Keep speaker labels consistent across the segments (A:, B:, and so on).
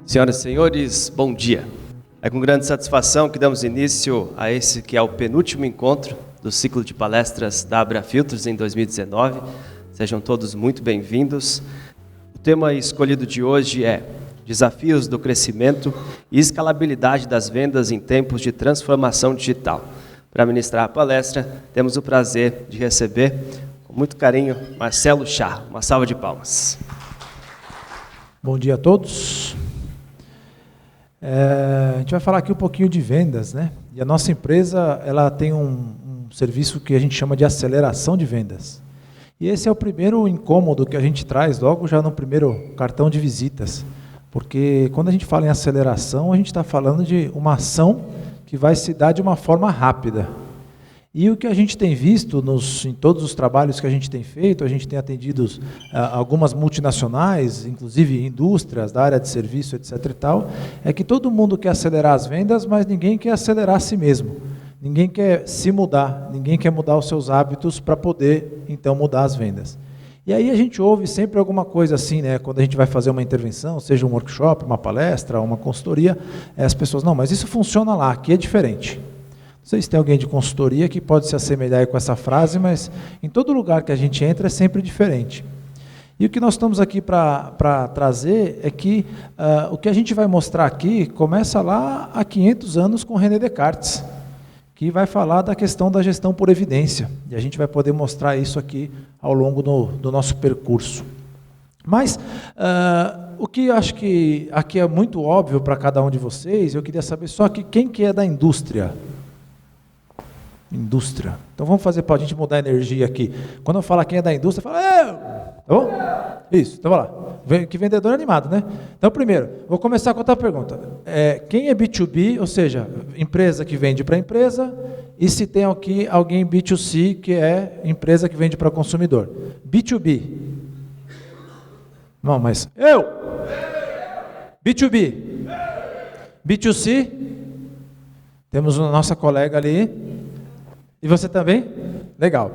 A: Senhoras e senhores, bom dia. É com grande satisfação que damos início a esse que é o penúltimo encontro do ciclo de palestras da Abra Filtros em 2019. Sejam todos muito bem-vindos. O tema escolhido de hoje é Desafios do crescimento e escalabilidade das vendas em tempos de transformação digital. Para ministrar a palestra, temos o prazer de receber, com muito carinho, Marcelo Chá. Uma salva de palmas.
B: Bom dia a todos. A gente vai falar aqui um pouquinho de vendas, né? E a nossa empresa, ela tem um serviço que a gente chama de aceleração de vendas. E esse é o primeiro incômodo que a gente traz logo já no primeiro cartão de visitas. Porque quando a gente fala em aceleração, a gente está falando de uma ação que vai se dar de uma forma rápida. E o que a gente tem visto em todos os trabalhos que a gente tem feito, a gente tem atendido algumas multinacionais, inclusive indústrias da área de serviço, etc. e tal, é que todo mundo quer acelerar as vendas, mas ninguém quer acelerar a si mesmo. Ninguém quer se mudar, ninguém quer mudar os seus hábitos para poder, então, mudar as vendas. E aí a gente ouve sempre alguma coisa assim, né? Quando a gente vai fazer uma intervenção, seja um workshop, uma palestra, uma consultoria, as pessoas, não, mas isso funciona lá, aqui é diferente. Não sei se tem alguém de consultoria que pode se assemelhar aí com essa frase, mas em todo lugar que a gente entra é sempre diferente. E o que nós estamos aqui para trazer é que o que a gente vai mostrar aqui começa lá há 500 anos com René Descartes, que vai falar da questão da gestão por evidência. E a gente vai poder mostrar isso aqui ao longo do nosso percurso. Mas o que eu acho que aqui é muito óbvio para cada um de vocês, eu queria saber só que quem que é da indústria? Indústria. Então vamos fazer para a gente mudar a energia aqui. Quando eu falar quem é da indústria, fala eu! Tá bom? Isso, então vamos lá. Que vendedor animado, né? Então primeiro, vou começar com outra pergunta. Quem é B2B, ou seja, empresa que vende para empresa, e se tem aqui alguém B2C, que é empresa que vende para consumidor. B2B. Não, mas eu! B2B. B2C. Temos a nossa colega ali. E você também? Legal.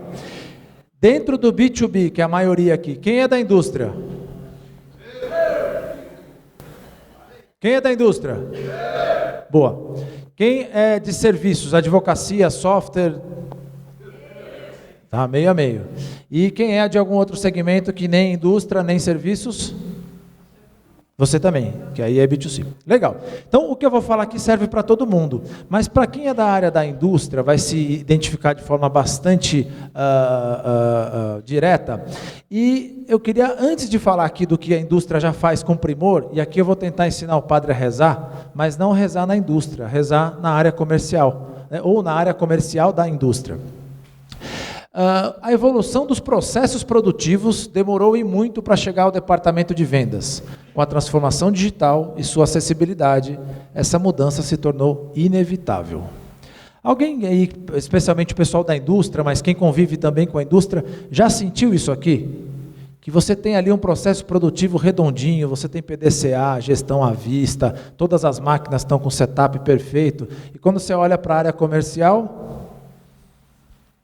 B: Dentro do B2B, que é a maioria aqui, quem é da indústria? Quem é da indústria? Boa. Quem é de serviços, advocacia, software? Tá, meio a meio. E quem é de algum outro segmento que nem indústria, nem serviços? Você também, que aí é B2C. Legal. Então, o que eu vou falar aqui serve para todo mundo. Mas para quem é da área da indústria, vai se identificar de forma bastante direta. E eu queria, antes de falar aqui do que a indústria já faz com primor, e aqui eu vou tentar ensinar o padre a rezar, mas não rezar na indústria, rezar na área comercial, né, ou na área comercial da indústria. A evolução dos processos produtivos demorou e muito para chegar ao departamento de vendas. Com a transformação digital e sua acessibilidade, essa mudança se tornou inevitável. Alguém aí, especialmente o pessoal da indústria, mas quem convive também com a indústria, já sentiu isso aqui? Que você tem ali um processo produtivo redondinho, você tem PDCA, gestão à vista, todas as máquinas estão com setup perfeito, e quando você olha para a área comercial,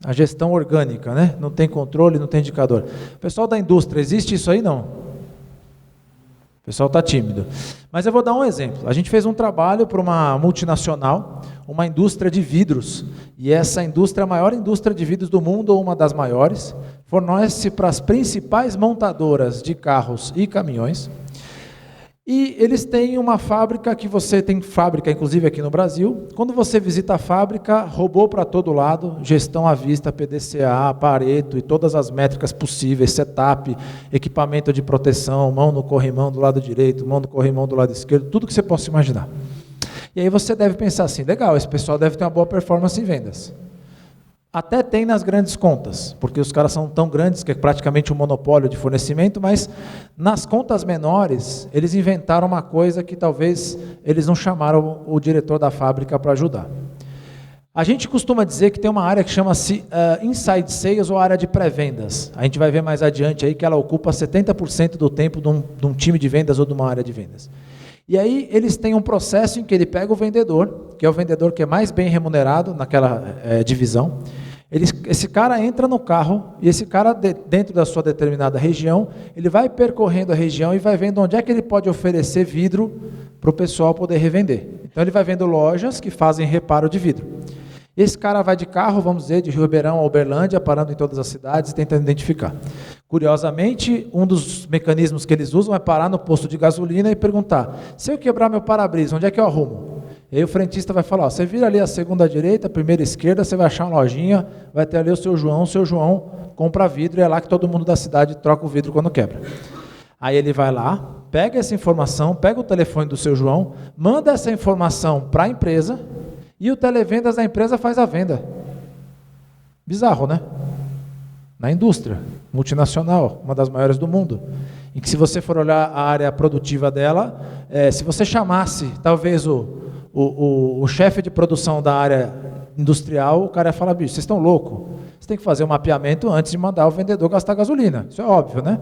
B: a gestão orgânica, né? Não tem controle, não tem indicador. Pessoal da indústria, existe isso aí? Não. O pessoal está tímido. Mas eu vou dar um exemplo. A gente fez um trabalho para uma multinacional, uma indústria de vidros, e essa indústria é a maior indústria de vidros do mundo, ou uma das maiores, fornece para as principais montadoras de carros e caminhões. E eles têm uma fábrica, que você tem fábrica, inclusive aqui no Brasil. Quando você visita a fábrica, robô para todo lado, gestão à vista, PDCA, Pareto e todas as métricas possíveis, setup, equipamento de proteção, mão no corrimão do lado direito, mão no corrimão do lado esquerdo, tudo que você possa imaginar. E aí você deve pensar assim, legal, esse pessoal deve ter uma boa performance em vendas. Até tem nas grandes contas, porque os caras são tão grandes que é praticamente um monopólio de fornecimento, mas nas contas menores, eles inventaram uma coisa que talvez eles não chamaram o diretor da fábrica para ajudar. A gente costuma dizer que tem uma área que chama-se Inside Sales, ou área de pré-vendas. A gente vai ver mais adiante aí que ela ocupa 70% do tempo de um time de vendas ou de uma área de vendas. E aí eles têm um processo em que ele pega o vendedor, que é o vendedor que é mais bem remunerado naquela divisão. Esse cara entra no carro e esse cara, dentro da sua determinada região, ele vai percorrendo a região e vai vendo onde é que ele pode oferecer vidro para o pessoal poder revender. Então ele vai vendo lojas que fazem reparo de vidro. Esse cara vai de carro, vamos dizer, de Ribeirão a Uberlândia, parando em todas as cidades, tentando identificar. Curiosamente, um dos mecanismos que eles usam é parar no posto de gasolina e perguntar: se eu quebrar meu para-brisa, onde é que eu arrumo? E aí o frentista vai falar: ó, você vira ali a segunda à direita, a primeira à esquerda, você vai achar uma lojinha, vai ter ali o seu João compra vidro, e é lá que todo mundo da cidade troca o vidro quando quebra. Aí ele vai lá, pega essa informação, pega o telefone do seu João, manda essa informação para a empresa, e o televendas da empresa faz a venda. Bizarro, né? Na indústria multinacional, uma das maiores do mundo, em que se você for olhar a área produtiva dela, se você chamasse talvez o chefe de produção da área industrial, o cara ia falar: bicho, vocês estão loucos? Você tem que fazer um mapeamento antes de mandar o vendedor gastar gasolina. Isso é óbvio, né?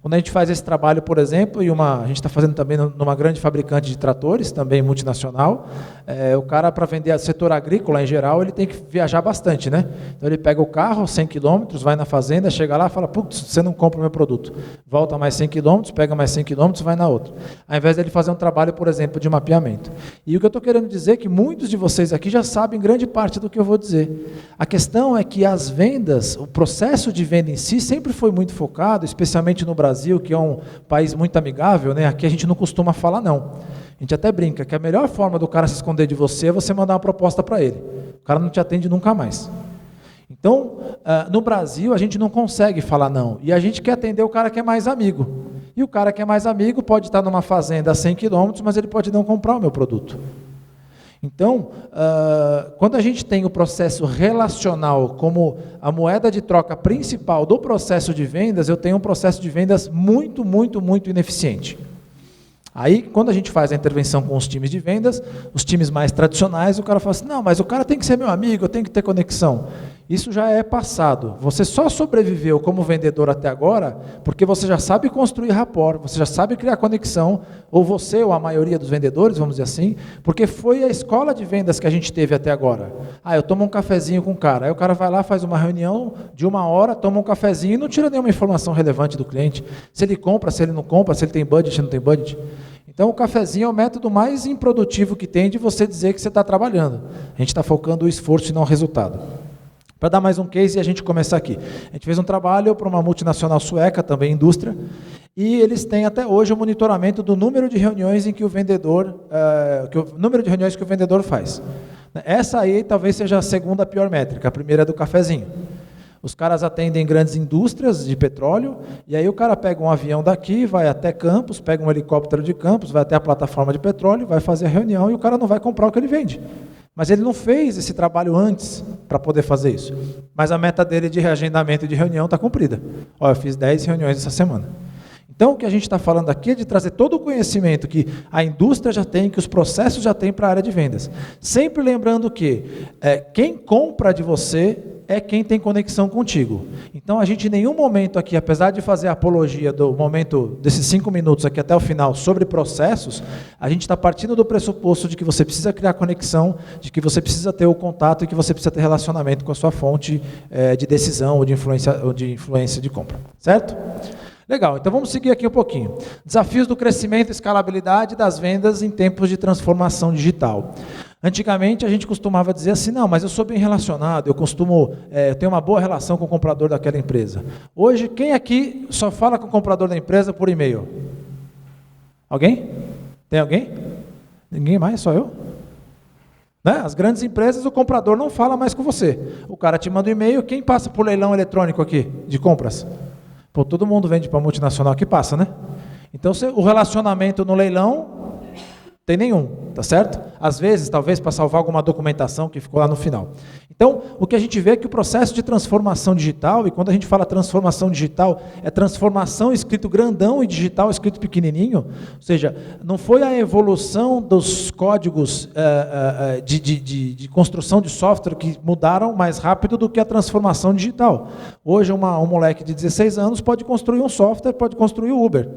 B: Quando a gente faz esse trabalho, por exemplo, a gente está fazendo também numa grande fabricante de tratores, também multinacional, o cara, para vender o setor agrícola em geral, ele tem que viajar bastante, né? Então ele pega o carro, 100 km, vai na fazenda, chega lá e fala: putz, você não compra o meu produto. Volta mais 100 km, pega mais 100 km, vai na outra. Ao invés dele fazer um trabalho, por exemplo, de mapeamento. E o que eu estou querendo dizer é que muitos de vocês aqui já sabem grande parte do que eu vou dizer. A questão é que as vendas, o processo de venda em si sempre foi muito focado, especialmente no Brasil, que é um país muito amigável, né? Aqui a gente não costuma falar não. A gente até brinca que a melhor forma do cara se esconder de você é você mandar uma proposta para ele. O cara não te atende nunca mais. Então, no Brasil, a gente não consegue falar não. E a gente quer atender o cara que é mais amigo. E o cara que é mais amigo pode estar numa fazenda a 100 km, mas ele pode não comprar o meu produto. Então, quando a gente tem o processo relacional como a moeda de troca principal do processo de vendas, eu tenho um processo de vendas muito, muito, muito ineficiente. Aí, quando a gente faz a intervenção com os times de vendas, os times mais tradicionais, o cara fala assim: não, mas o cara tem que ser meu amigo, eu tenho que ter conexão. Isso já é passado. Você só sobreviveu como vendedor até agora porque você já sabe construir rapport, você já sabe criar conexão, ou você, ou a maioria dos vendedores, vamos dizer assim, porque foi a escola de vendas que a gente teve até agora. Eu tomo um cafezinho com o cara, aí o cara vai lá, faz uma reunião de 1 hora, toma um cafezinho e não tira nenhuma informação relevante do cliente. Se ele compra, se ele não compra, se ele tem budget, se não tem budget. Então o cafezinho é o método mais improdutivo que tem de você dizer que você está trabalhando. A gente está focando o esforço e não o resultado. Para dar mais um case e a gente começar aqui. A gente fez um trabalho para uma multinacional sueca, também indústria, e eles têm até hoje o monitoramento do número de reuniões em que o vendedor, número de reuniões que o vendedor faz. Essa aí talvez seja a segunda pior métrica, a primeira é do cafezinho. Os caras atendem grandes indústrias de petróleo, e aí o cara pega um avião daqui, vai até Campos, pega um helicóptero de Campos, vai até a plataforma de petróleo, vai fazer a reunião e o cara não vai comprar o que ele vende. Mas ele não fez esse trabalho antes para poder fazer isso. Mas a meta dele de reagendamento e de reunião está cumprida. Eu fiz 10 reuniões essa semana. Então, o que a gente está falando aqui é de trazer todo o conhecimento que a indústria já tem, que os processos já têm para a área de vendas. Sempre lembrando que quem compra de você é quem tem conexão contigo. Então, a gente em nenhum momento aqui, apesar de fazer a apologia do momento desses 5 minutos aqui até o final sobre processos, a gente está partindo do pressuposto de que você precisa criar conexão, de que você precisa ter o contato e que você precisa ter relacionamento com a sua fonte de decisão ou de influência de compra. Certo? Legal, então vamos seguir aqui um pouquinho. Desafios do crescimento e escalabilidade das vendas em tempos de transformação digital. Antigamente a gente costumava dizer assim: não, mas eu sou bem relacionado, eu tenho uma boa relação com o comprador daquela empresa. Hoje, quem aqui só fala com o comprador da empresa por e-mail? Alguém? Tem alguém? Ninguém mais, só eu? Né? As grandes empresas, o comprador não fala mais com você. O cara te manda um e-mail, quem passa por leilão eletrônico aqui, de compras? Todo mundo vende para multinacional que passa, né? Então, o relacionamento no leilão tem nenhum, tá certo? Às vezes, talvez para salvar alguma documentação que ficou lá no final. Então, o que a gente vê é que o processo de transformação digital, e quando a gente fala transformação digital, é transformação escrito grandão e digital escrito pequenininho, ou seja, não foi a evolução dos códigos de construção de software que mudaram mais rápido do que a transformação digital. Hoje, um moleque de 16 anos pode construir um software, pode construir o Uber,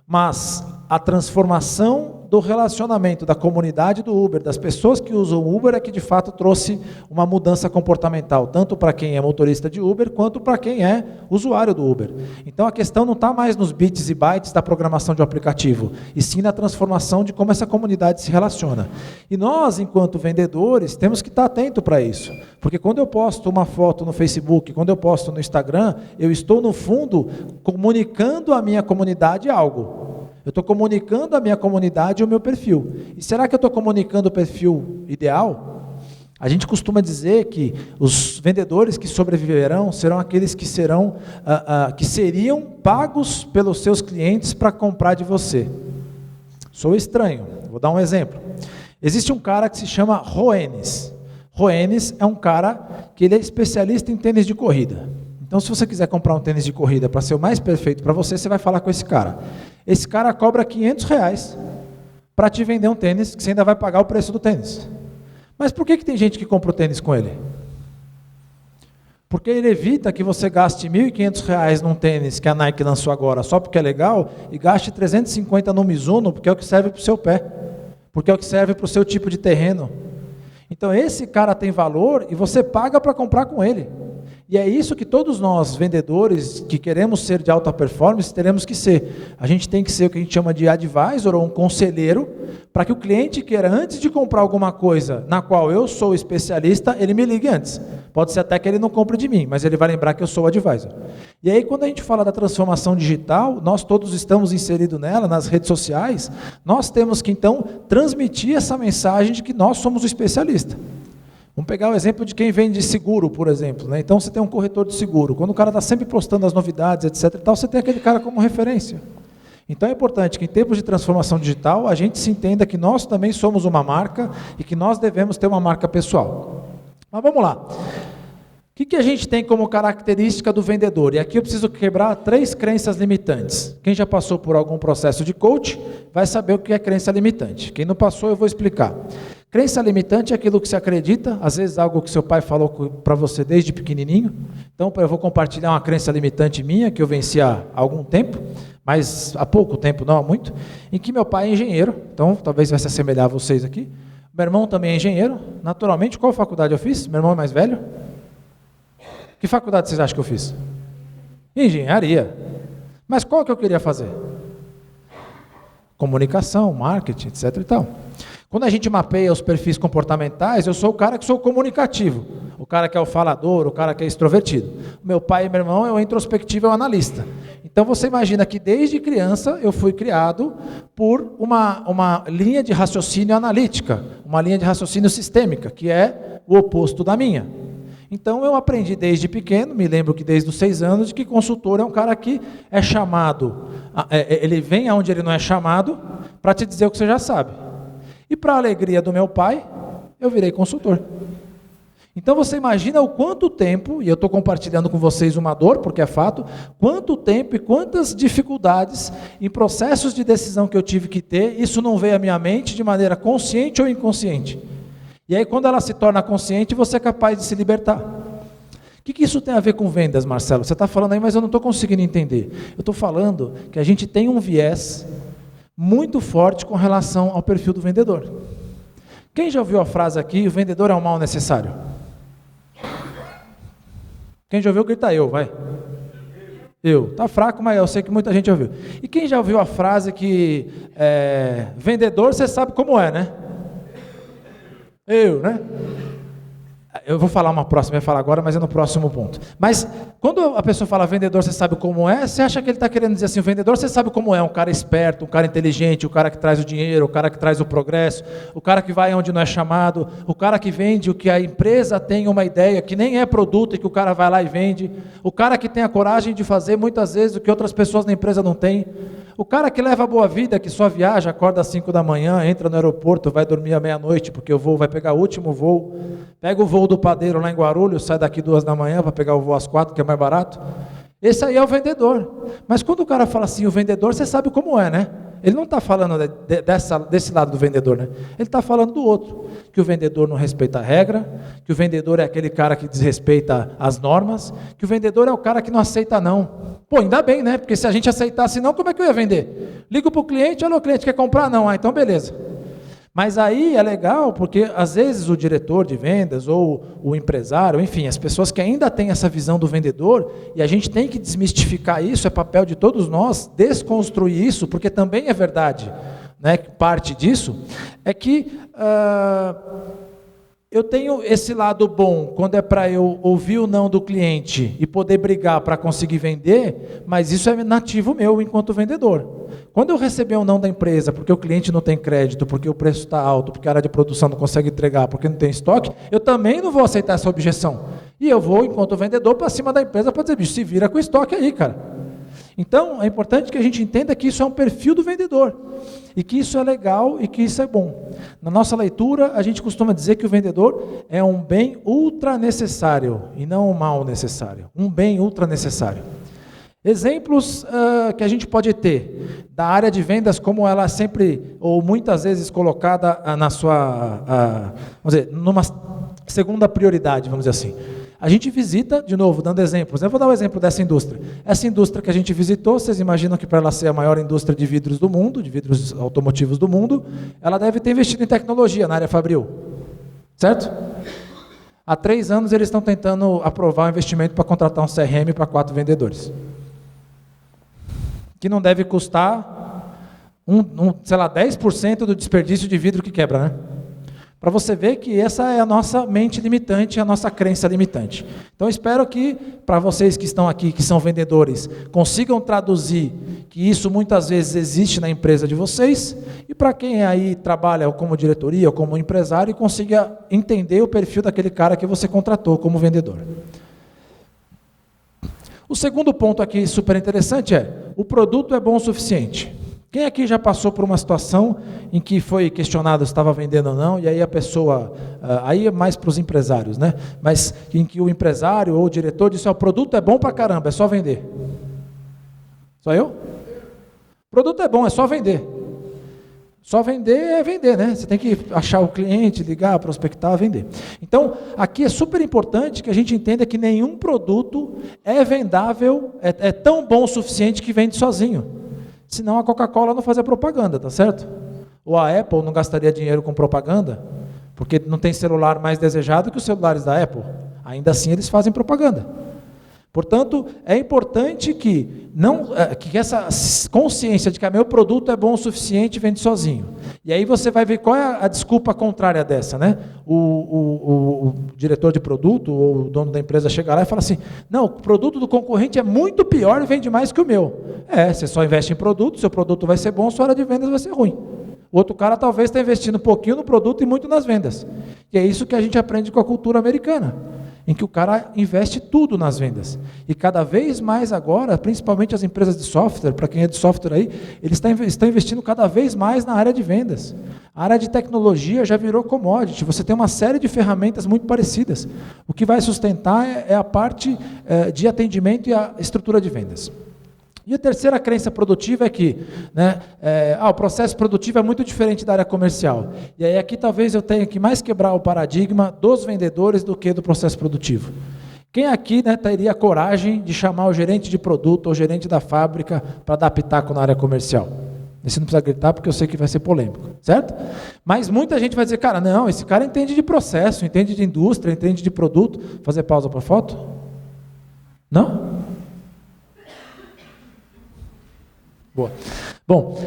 B: mas a transformação do relacionamento da comunidade do Uber, das pessoas que usam o Uber, é que de fato trouxe uma mudança comportamental, tanto para quem é motorista de Uber, quanto para quem é usuário do Uber. Então a questão não está mais nos bits e bytes da programação de um aplicativo, e sim na transformação de como essa comunidade se relaciona. E nós, enquanto vendedores, temos que estar atento para isso, porque quando eu posto uma foto no Facebook, quando eu posto no Instagram, eu estou no fundo comunicando à minha comunidade algo. Eu estou comunicando à minha comunidade o meu perfil. E será que eu estou comunicando o perfil ideal? A gente costuma dizer que os vendedores que sobreviverão serão aqueles que seriam pagos pelos seus clientes para comprar de você. Sou estranho, vou dar um exemplo. Existe um cara que se chama Roenis. Roenis é um cara que ele é especialista em tênis de corrida. Então, se você quiser comprar um tênis de corrida para ser o mais perfeito para você, você vai falar com esse cara. Esse cara cobra R$500 para te vender um tênis que você ainda vai pagar o preço do tênis. Mas por que tem gente que compra o tênis com ele? Porque ele evita que você gaste R$1.500 num tênis que a Nike lançou agora só porque é legal e gaste 350 no Mizuno porque é o que serve para o seu pé, porque é o que serve para o seu tipo de terreno. Então esse cara tem valor e você paga para comprar com ele. E é isso que todos nós, vendedores, que queremos ser de alta performance, teremos que ser. A gente tem que ser o que a gente chama de advisor, ou um conselheiro, para que o cliente queira, antes de comprar alguma coisa na qual eu sou especialista, ele me ligue antes. Pode ser até que ele não compre de mim, mas ele vai lembrar que eu sou advisor. E aí, quando a gente fala da transformação digital, nós todos estamos inseridos nela, nas redes sociais, nós temos que, então, transmitir essa mensagem de que nós somos o especialista. Vamos pegar o exemplo de quem vende seguro, por exemplo, né? Então você tem um corretor de seguro, quando o cara está sempre postando as novidades, etc. e tal, você tem aquele cara como referência. Então é importante que em tempos de transformação digital, a gente se entenda que nós também somos uma marca e que nós devemos ter uma marca pessoal. Mas vamos lá. O que a gente tem como característica do vendedor? E aqui eu preciso quebrar 3 crenças limitantes. Quem já passou por algum processo de coach vai saber o que é crença limitante. Quem não passou, eu vou explicar. Crença limitante é aquilo que você acredita, às vezes algo que seu pai falou para você desde pequenininho. Então, eu vou compartilhar uma crença limitante minha, que eu venci há algum tempo, mas há pouco tempo, não há muito, em que meu pai é engenheiro, então talvez vai se assemelhar a vocês aqui. Meu irmão também é engenheiro, naturalmente. Qual faculdade eu fiz? Meu irmão é mais velho. Que faculdade vocês acham que eu fiz? Engenharia. Mas qual que eu queria fazer? Comunicação, marketing, etc. e tal. Quando a gente mapeia os perfis comportamentais, eu sou o cara que sou comunicativo, o cara que é o falador, o cara que é extrovertido. Meu pai e meu irmão é o introspectivo, é o analista. Então você imagina que desde criança eu fui criado por uma linha de raciocínio analítica, uma linha de raciocínio sistêmica, que é o oposto da minha. Então eu aprendi desde pequeno, me lembro que desde os 6 anos, de que consultor é um cara que é chamado, ele vem aonde ele não é chamado, para te dizer o que você já sabe. E para a alegria do meu pai, eu virei consultor. Então você imagina o quanto tempo, e eu estou compartilhando com vocês uma dor, porque é fato, quanto tempo e quantas dificuldades em processos de decisão que eu tive que ter, isso não veio à minha mente de maneira consciente ou inconsciente. E aí quando ela se torna consciente, você é capaz de se libertar. O que isso tem a ver com vendas, Marcelo? Você está falando aí, mas eu não estou conseguindo entender. Eu estou falando que a gente tem um viés muito forte com relação ao perfil do vendedor. Quem já ouviu a frase aqui, o vendedor é um mal necessário? Quem já ouviu, grita eu, vai. Eu. Tá fraco, mas eu sei que muita gente ouviu. E quem já ouviu a frase que vendedor, você sabe como é, né? Eu, né? Eu vou falar uma próxima, eu ia falar agora, mas é no próximo ponto. Mas quando a pessoa fala vendedor, você sabe como é, você acha que ele está querendo dizer assim, o vendedor você sabe como é, um cara esperto, um cara inteligente, o cara que traz o dinheiro, o cara que traz o progresso, o cara que vai onde não é chamado, o cara que vende o que a empresa tem uma ideia, que nem é produto e que o cara vai lá e vende, o cara que tem a coragem de fazer muitas vezes o que outras pessoas na empresa não têm, o cara que leva a boa vida, que só viaja, acorda às 5 da manhã, entra no aeroporto, vai dormir à meia-noite, porque o voo vai pegar o último voo, pega o voo do padeiro lá em Guarulhos, sai daqui 2 da manhã para pegar o voo às 4, que é mais barato. Esse aí é o vendedor. Mas quando o cara fala assim, o vendedor, você sabe como é, né? Ele não está falando desse lado do vendedor, né? Ele está falando do outro, que o vendedor não respeita a regra, que o vendedor é aquele cara que desrespeita as normas, que o vendedor é o cara que não aceita não. Pô, ainda bem, né? Porque se a gente aceitasse não, como é que eu ia vender? Ligo para o cliente, olha, o cliente quer comprar? Não, então beleza. Mas aí é legal, porque às vezes o diretor de vendas ou o empresário, enfim, as pessoas que ainda têm essa visão do vendedor, e a gente tem que desmistificar isso, é papel de todos nós, desconstruir isso, porque também é verdade, né? Parte disso é que eu tenho esse lado bom, quando é para eu ouvir o não do cliente e poder brigar para conseguir vender, mas isso é nativo meu enquanto vendedor. Quando eu receber um não da empresa, porque o cliente não tem crédito, porque o preço está alto, porque a área de produção não consegue entregar, porque não tem estoque, eu também não vou aceitar essa objeção. E eu vou, enquanto vendedor, para cima da empresa para dizer, bicho, se vira com o estoque aí, cara. Então, é importante que a gente entenda que isso é um perfil do vendedor, e que isso é legal e que isso é bom. Na nossa leitura, a gente costuma dizer que o vendedor é um bem ultra necessário, e não um mal necessário. Um bem ultra necessário. Exemplos que a gente pode ter da área de vendas, como ela é sempre, ou muitas vezes colocada na sua, vamos dizer, numa segunda prioridade, vamos dizer assim. A gente visita, de novo, dando exemplos. Eu vou dar um exemplo dessa indústria. Essa indústria que a gente visitou, vocês imaginam que para ela ser a maior indústria de vidros do mundo, de vidros automotivos do mundo, ela deve ter investido em tecnologia na área fabril. Certo? Há 3 anos eles estão tentando aprovar o investimento para contratar um CRM para 4 vendedores. Que não deve custar, sei lá, 10% do desperdício de vidro que quebra, né? Para você ver que essa é a nossa mente limitante, a nossa crença limitante. Então, espero que, para vocês que estão aqui, que são vendedores, consigam traduzir que isso muitas vezes existe na empresa de vocês, e para quem aí trabalha como diretoria ou como empresário, consiga entender o perfil daquele cara que você contratou como vendedor. O segundo ponto aqui super interessante é, o produto é bom o suficiente. Quem aqui já passou por uma situação em que foi questionado se estava vendendo ou não, e aí a pessoa, aí é mais para os empresários, né? Mas em que o empresário ou o diretor disse, o produto é bom para caramba, é só vender. Só eu? O produto é bom, é só vender. Só vender é vender, né? Você tem que achar o cliente, ligar, prospectar, vender. Então, aqui é super importante que a gente entenda que nenhum produto é vendável, é tão bom o suficiente que vende sozinho. Senão a Coca-Cola não fazia propaganda, tá certo? Ou a Apple não gastaria dinheiro com propaganda, porque não tem celular mais desejado que os celulares da Apple. Ainda assim eles fazem propaganda. Portanto, é importante que essa consciência de que meu produto é bom o suficiente vende sozinho. E aí você vai ver qual é a desculpa contrária dessa, né? O diretor de produto ou o dono da empresa chega lá e fala assim, não, o produto do concorrente é muito pior e vende mais que o meu. Você só investe em produto, seu produto vai ser bom, sua área de vendas vai ser ruim. O outro cara talvez está investindo um pouquinho no produto e muito nas vendas. E é isso que a gente aprende com a cultura americana, em que o cara investe tudo nas vendas. E cada vez mais agora, principalmente as empresas de software, para quem é de software aí, eles estão investindo cada vez mais na área de vendas. A área de tecnologia já virou commodity, você tem uma série de ferramentas muito parecidas. O que vai sustentar é a parte de atendimento e a estrutura de vendas. E a terceira crença produtiva é que o processo produtivo é muito diferente da área comercial. E aí aqui talvez eu tenha que mais quebrar o paradigma dos vendedores do que do processo produtivo. Quem aqui teria coragem de chamar o gerente de produto ou o gerente da fábrica para dar pitaco na área comercial? Esse não precisa gritar porque eu sei que vai ser polêmico, certo? Mas muita gente vai dizer, cara, não, esse cara entende de processo, entende de indústria, entende de produto. Fazer pausa para foto? Não? Boa. Bom,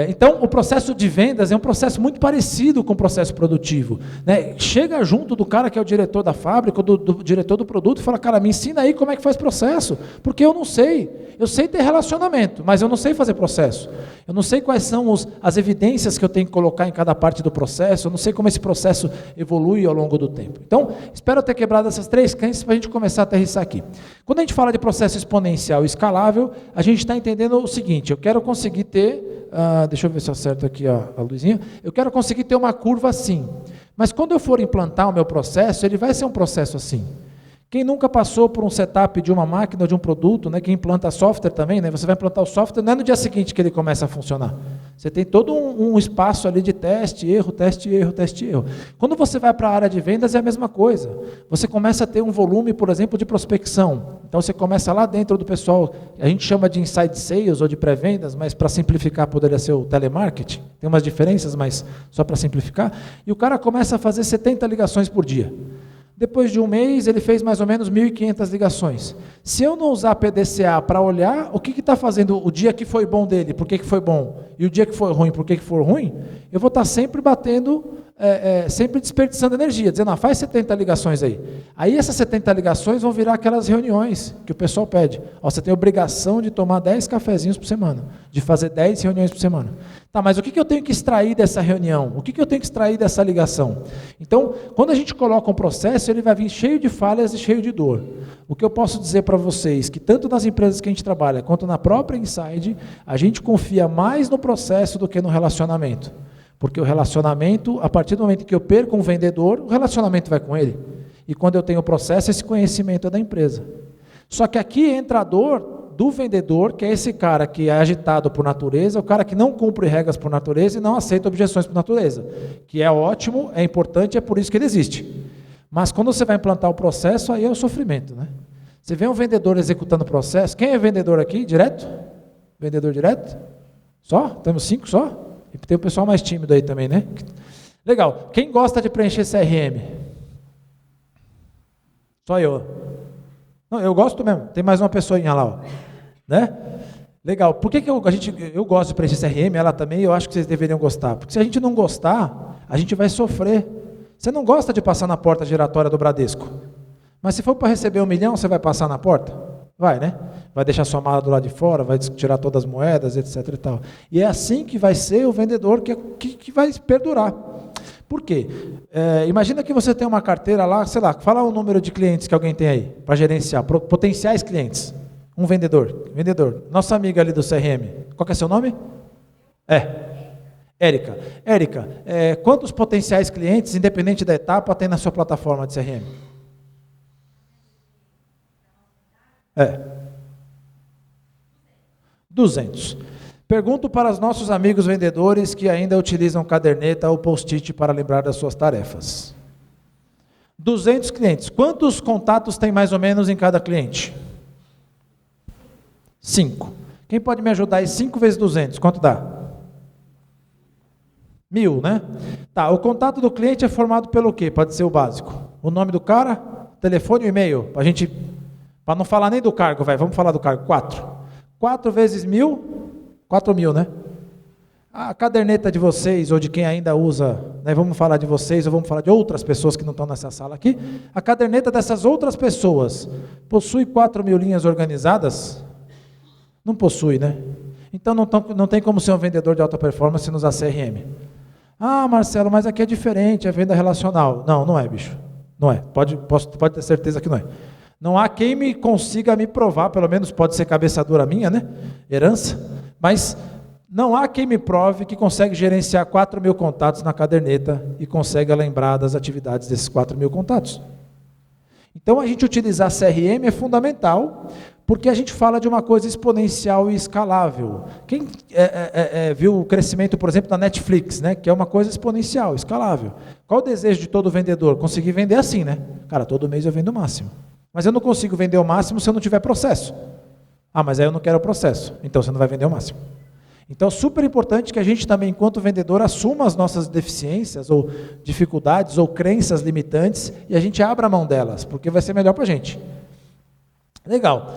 B: então o processo de vendas é um processo muito parecido com o processo produtivo, né? Chega junto do cara que é o diretor da fábrica, do diretor do produto e fala, cara, me ensina aí como é que faz processo, porque eu não sei. Eu sei ter relacionamento, mas eu não sei fazer processo. Eu não sei quais são as evidências que eu tenho que colocar em cada parte do processo, eu não sei como esse processo evolui ao longo do tempo. Então, espero ter quebrado essas 3 crenças para a gente começar a aterrissar aqui. Quando a gente fala de processo exponencial e escalável, a gente está entendendo o seguinte, eu quero conseguir ter, deixa eu ver se eu acerto aqui a luzinha, eu quero conseguir ter uma curva assim, mas quando eu for implantar o meu processo, ele vai ser um processo assim, Quem nunca passou por um setup de uma máquina ou de um produto, né, quem implanta software também, né, você vai implantar o software, não é no dia seguinte que ele começa a funcionar. Você tem todo um espaço ali de teste, erro, teste, erro, teste, erro. Quando você vai para a área de vendas é a mesma coisa. Você começa a ter um volume, por exemplo, de prospecção. Então você começa lá dentro do pessoal, a gente chama de inside sales ou de pré-vendas, mas para simplificar poderia ser o telemarketing. Tem umas diferenças, mas só para simplificar. E o cara começa a fazer 70 ligações por dia. Depois de um mês, ele fez mais ou menos 1.500 ligações. Se eu não usar PDCA para olhar o que está fazendo o dia que foi bom dele, por que foi bom, e o dia que foi ruim, por que foi ruim, eu vou estar sempre batendo, sempre desperdiçando energia, dizendo, faz 70 ligações aí. Aí essas 70 ligações vão virar aquelas reuniões que o pessoal pede. Você tem a obrigação de tomar 10 cafezinhos por semana, de fazer 10 reuniões por semana. Tá, mas o que eu tenho que extrair dessa reunião? O que eu tenho que extrair dessa ligação? Então, quando a gente coloca um processo, ele vai vir cheio de falhas e cheio de dor. O que eu posso dizer para vocês, que tanto nas empresas que a gente trabalha, quanto na própria Inside, a gente confia mais no processo do que no relacionamento. Porque o relacionamento, a partir do momento que eu perco um vendedor, o relacionamento vai com ele. E quando eu tenho o processo, esse conhecimento é da empresa. Só que aqui entra a dor do vendedor, que é esse cara que é agitado por natureza, o cara que não cumpre regras por natureza e não aceita objeções por natureza, que é ótimo, é importante, é por isso que ele existe. Mas quando você vai implantar o processo, aí é o sofrimento, né? Você vê um vendedor executando o processo, quem é vendedor aqui, direto? Vendedor direto? Só? Temos 5 só? E tem o pessoal mais tímido aí também, né? Legal, quem gosta de preencher CRM? Só eu. Não, eu gosto mesmo, tem mais uma pessoinha lá, ó. Né? Legal, por que eu gosto de preencher CRM, ela também, eu acho que vocês deveriam gostar, porque se a gente não gostar, a gente vai sofrer. Você não gosta de passar na porta giratória do Bradesco, mas se for para receber 1 milhão, você vai passar na porta? Vai, né? Vai deixar sua mala do lado de fora, vai tirar todas as moedas, etc. e tal. E é assim que vai ser o vendedor que vai perdurar. Por quê? Imagina que você tem uma carteira lá, sei lá, fala o número de clientes que alguém tem aí, para gerenciar, potenciais clientes. Um vendedor. Nossa amiga ali do CRM. Qual que é seu nome? Érica. Érica, quantos potenciais clientes, independente da etapa, tem na sua plataforma de CRM? 200. Pergunto para os nossos amigos vendedores que ainda utilizam caderneta ou post-it para lembrar das suas tarefas. 200 clientes. Quantos contatos tem mais ou menos em cada cliente? 5. Quem pode me ajudar aí? 5 vezes 200, quanto dá? 1.000, né? Tá, o contato do cliente é formado pelo quê? Pode ser o básico. O nome do cara, telefone e e-mail. Para não falar nem do cargo, vamos falar do cargo. 4. 4 vezes 1.000, 4.000, né? A caderneta de vocês, ou de quem ainda usa, né, vamos falar de vocês, ou vamos falar de outras pessoas que não estão nessa sala aqui, a caderneta dessas outras pessoas possui 4.000 linhas organizadas? Não possui, né? Então não tem como ser um vendedor de alta performance nos CRM. Marcelo, mas aqui é diferente, é venda relacional. Não é, bicho. Não é. Pode ter certeza que não é. Não há quem me consiga me provar, pelo menos pode ser cabeça dura minha, né? Herança. Mas não há quem me prove que consegue gerenciar 4.000 contatos na caderneta e consegue lembrar das atividades desses 4.000 contatos. Então a gente utilizar CRM é fundamental, porque a gente fala de uma coisa exponencial e escalável. Quem viu o crescimento, por exemplo, da Netflix, né, que é uma coisa exponencial, escalável. Qual o desejo de todo vendedor? Conseguir vender assim, né? Cara, todo mês eu vendo o máximo. Mas eu não consigo vender o máximo se eu não tiver processo. Mas aí eu não quero o processo. Então você não vai vender o máximo. Então, super importante que a gente também, enquanto vendedor, assuma as nossas deficiências, ou dificuldades, ou crenças limitantes, e a gente abra a mão delas, porque vai ser melhor para a gente. Legal.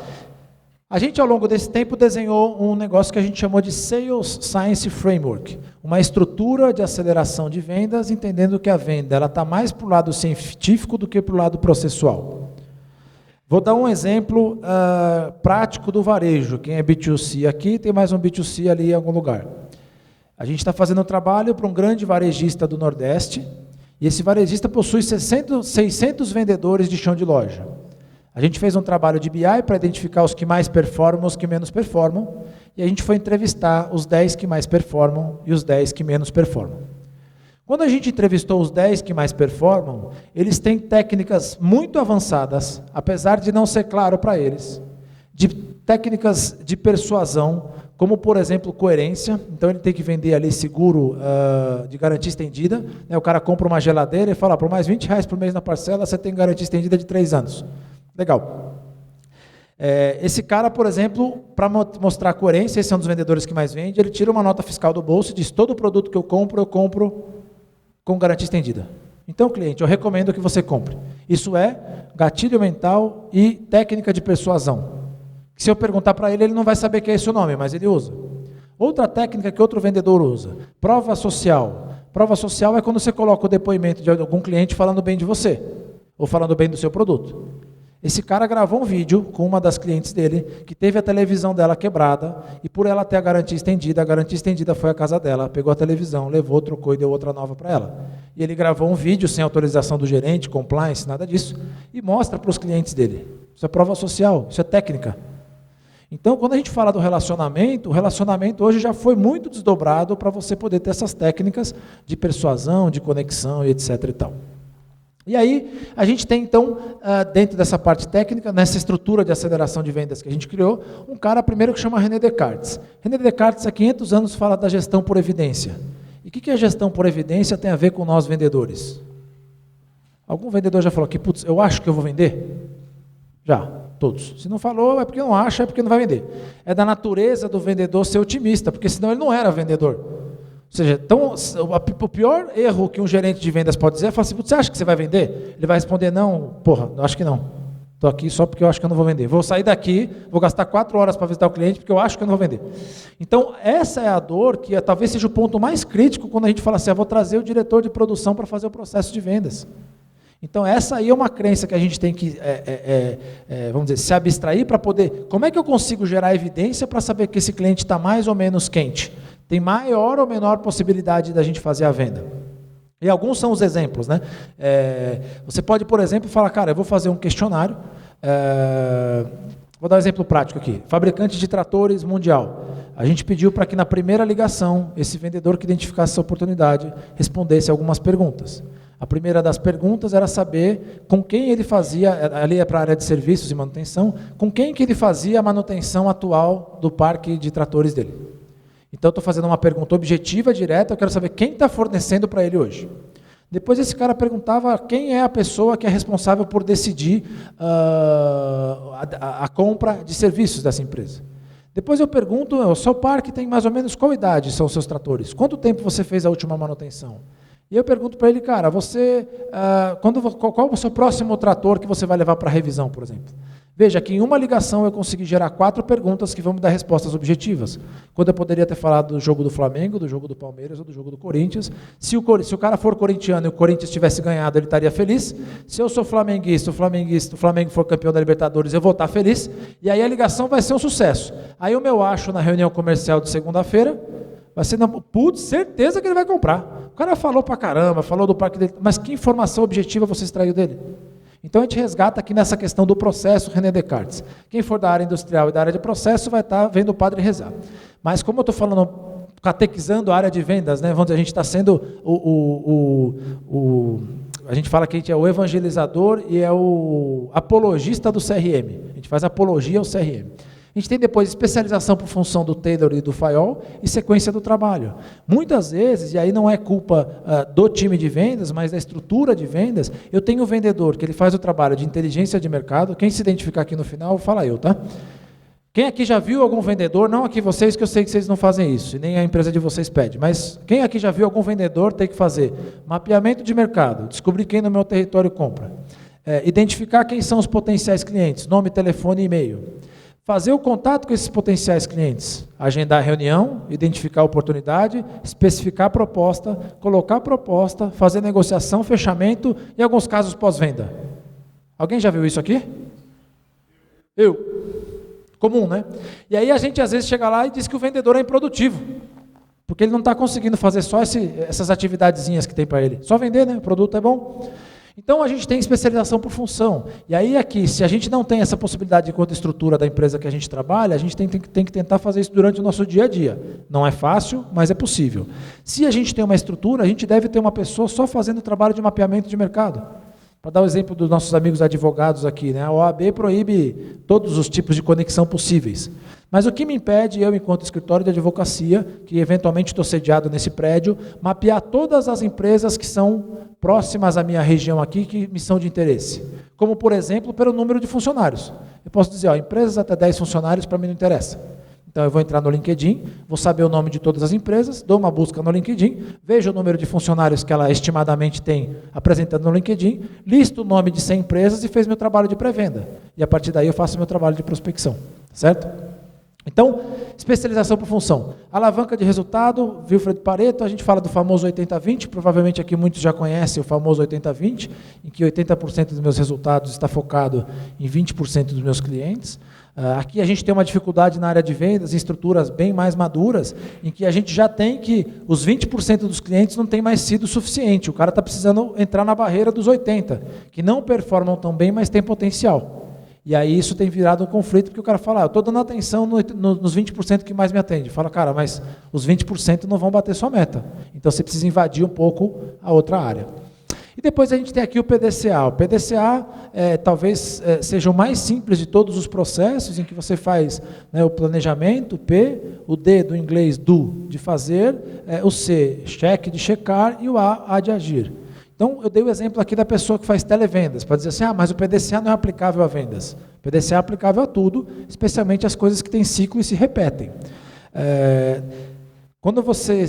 B: A gente, ao longo desse tempo, desenhou um negócio que a gente chamou de Sales Science Framework, uma estrutura de aceleração de vendas, entendendo que a venda está mais para o lado científico do que para o lado processual. Vou dar um exemplo prático do varejo. Quem é B2C aqui, tem mais um B2C ali em algum lugar. A gente está fazendo um trabalho para um grande varejista do Nordeste, e esse varejista possui 600 vendedores de chão de loja. A gente fez um trabalho de BI para identificar os que mais performam, os que menos performam, e a gente foi entrevistar os 10 que mais performam e os 10 que menos performam. Quando a gente entrevistou os 10 que mais performam, eles têm técnicas muito avançadas, apesar de não ser claro para eles, de técnicas de persuasão, como, por exemplo, coerência. Então, ele tem que vender ali seguro de garantia estendida. Né? O cara compra uma geladeira e fala, por mais R$20 por mês na parcela, você tem garantia estendida de 3 anos. Legal. Esse cara, por exemplo, para mostrar coerência, esse é um dos vendedores que mais vende, ele tira uma nota fiscal do bolso e diz, todo produto que eu compro com garantia estendida. Então, cliente, eu recomendo que você compre. Isso é gatilho mental e técnica de persuasão. Se eu perguntar para ele, ele não vai saber que é esse o nome, mas ele usa. Outra técnica que outro vendedor usa, prova social. Prova social é quando você coloca o depoimento de algum cliente falando bem de você, ou falando bem do seu produto. Esse cara gravou um vídeo com uma das clientes dele, que teve a televisão dela quebrada, e por ela ter a garantia estendida foi à casa dela, pegou a televisão, levou, trocou e deu outra nova para ela. E ele gravou um vídeo sem autorização do gerente, compliance, nada disso, e mostra para os clientes dele. Isso é prova social, isso é técnica. Então, quando a gente fala do relacionamento, o relacionamento hoje já foi muito desdobrado para você poder ter essas técnicas de persuasão, de conexão e etc. e tal. E aí, a gente tem, então, dentro dessa parte técnica, nessa estrutura de aceleração de vendas que a gente criou, um cara primeiro que chama René Descartes. René Descartes, há 500 anos, fala da gestão por evidência. E o que a gestão por evidência tem a ver com nós vendedores? Algum vendedor já falou aqui, putz, eu acho que eu vou vender? Já, todos. Se não falou, é porque não acha, é porque não vai vender. É da natureza do vendedor ser otimista, porque senão ele não era vendedor. Ou seja, então, o pior erro que um gerente de vendas pode dizer é falar assim, você acha que você vai vender? Ele vai responder, não, porra, acho que não. Estou aqui só porque eu acho que eu não vou vender. Vou sair daqui, vou gastar 4 horas para visitar o cliente porque eu acho que eu não vou vender. Então, essa é a dor que talvez seja o ponto mais crítico quando a gente fala assim, eu vou trazer o diretor de produção para fazer o processo de vendas. Então, essa aí é uma crença que a gente tem que, vamos dizer, se abstrair para poder... Como é que eu consigo gerar evidência para saber que esse cliente está mais ou menos quente? Tem maior ou menor possibilidade da gente fazer a venda. E alguns são os exemplos, né? Você pode, por exemplo, falar, cara, eu vou fazer um questionário, vou dar um exemplo prático aqui, fabricante de tratores mundial. A gente pediu para que na primeira ligação, esse vendedor que identificasse essa oportunidade, respondesse algumas perguntas. A primeira das perguntas era saber com quem ele fazia, ali é para a área de serviços e manutenção, com quem que ele fazia a manutenção atual do parque de tratores dele. Então, eu estou fazendo uma pergunta objetiva, direta, eu quero saber quem está fornecendo para ele hoje. Depois, esse cara perguntava quem é a pessoa que é responsável por decidir a compra de serviços dessa empresa. Depois eu pergunto, o seu parque tem mais ou menos qual idade são os seus tratores? Quanto tempo você fez a última manutenção? E eu pergunto para ele, cara, qual é o seu próximo trator que você vai levar para revisão, por exemplo? Veja que em uma ligação eu consegui gerar 4 perguntas que vão me dar respostas objetivas. Quando eu poderia ter falado do jogo do Flamengo, do jogo do Palmeiras ou do jogo do Corinthians. Se o cara for corintiano e o Corinthians tivesse ganhado, ele estaria feliz. Se eu sou flamenguista, o Flamengo for campeão da Libertadores, eu vou estar feliz. E aí a ligação vai ser um sucesso. Aí o meu acho na reunião comercial de segunda-feira vai ser, putz, certeza que ele vai comprar. O cara falou pra caramba, falou do parque dele, mas que informação objetiva você extraiu dele? Então a gente resgata aqui nessa questão do processo René Descartes. Quem for da área industrial e da área de processo vai estar vendo o padre rezar. Mas como eu estou falando, catequizando a área de vendas, né? Vamos dizer, a gente está sendo a gente fala que a gente é o evangelizador e é o apologista do CRM. A gente faz apologia ao CRM. A gente tem depois especialização por função do Taylor e do Fayol e sequência do trabalho. Muitas vezes, e aí não é culpa do time de vendas, mas da estrutura de vendas, eu tenho o vendedor que ele faz o trabalho de inteligência de mercado. Quem se identificar aqui no final, fala eu, tá? Quem aqui já viu algum vendedor, não aqui vocês, que eu sei que vocês não fazem isso, e nem a empresa de vocês pede, mas quem aqui já viu algum vendedor ter que fazer mapeamento de mercado, descobrir quem no meu território compra, identificar quem são os potenciais clientes, nome, telefone e e-mail, fazer o contato com esses potenciais clientes, agendar a reunião, identificar a oportunidade, especificar a proposta, colocar a proposta, fazer negociação, fechamento e, em alguns casos, pós-venda. Alguém já viu isso aqui? Eu. Comum, né? E aí a gente às vezes chega lá e diz que o vendedor é improdutivo, porque ele não está conseguindo fazer só essas atividadezinhas que tem para ele. Só vender, né? O produto é bom. Então, a gente tem especialização por função. E aí, aqui, se a gente não tem essa possibilidade enquanto estrutura da empresa que a gente trabalha, a gente tem que tentar fazer isso durante o nosso dia a dia. Não é fácil, mas é possível. Se a gente tem uma estrutura, a gente deve ter uma pessoa só fazendo o trabalho de mapeamento de mercado. Para dar o exemplo dos nossos amigos advogados aqui, né? A OAB proíbe todos os tipos de conexão possíveis. Mas o que me impede, eu, enquanto escritório de advocacia, que eventualmente estou sediado nesse prédio, mapear todas as empresas que são próximas à minha região aqui, que me são de interesse? Como, por exemplo, pelo número de funcionários. Eu posso dizer, empresas até 10 funcionários para mim não interessa. Então eu vou entrar no LinkedIn, vou saber o nome de todas as empresas, dou uma busca no LinkedIn, vejo o número de funcionários que ela estimadamente tem apresentando no LinkedIn, listo o nome de 100 empresas e fez meu trabalho de pré-venda. E a partir daí eu faço meu trabalho de prospecção, certo? Então, especialização por função. Alavanca de resultado, Wilfred Pareto, a gente fala do famoso 80-20, provavelmente aqui muitos já conhecem o famoso 80-20, em que 80% dos meus resultados está focado em 20% dos meus clientes. Aqui a gente tem uma dificuldade na área de vendas, em estruturas bem mais maduras, em que a gente já tem que os 20% dos clientes não tem mais sido suficiente. O cara está precisando entrar na barreira dos 80%, que não performam tão bem, mas tem potencial. E aí isso tem virado um conflito, porque o cara fala, eu estou dando atenção nos 20% que mais me atende. Fala, cara, mas os 20% não vão bater sua meta. Então você precisa invadir um pouco a outra área. E depois a gente tem aqui o PDCA. O PDCA talvez seja o mais simples de todos os processos, em que você faz, né, o planejamento, o P, o D do inglês do, de fazer, o C, cheque, de checar, e o A de agir. Então, eu dei o exemplo aqui da pessoa que faz televendas, para dizer assim, mas o PDCA não é aplicável a vendas. O PDCA é aplicável a tudo, especialmente as coisas que têm ciclo e se repetem. Quando você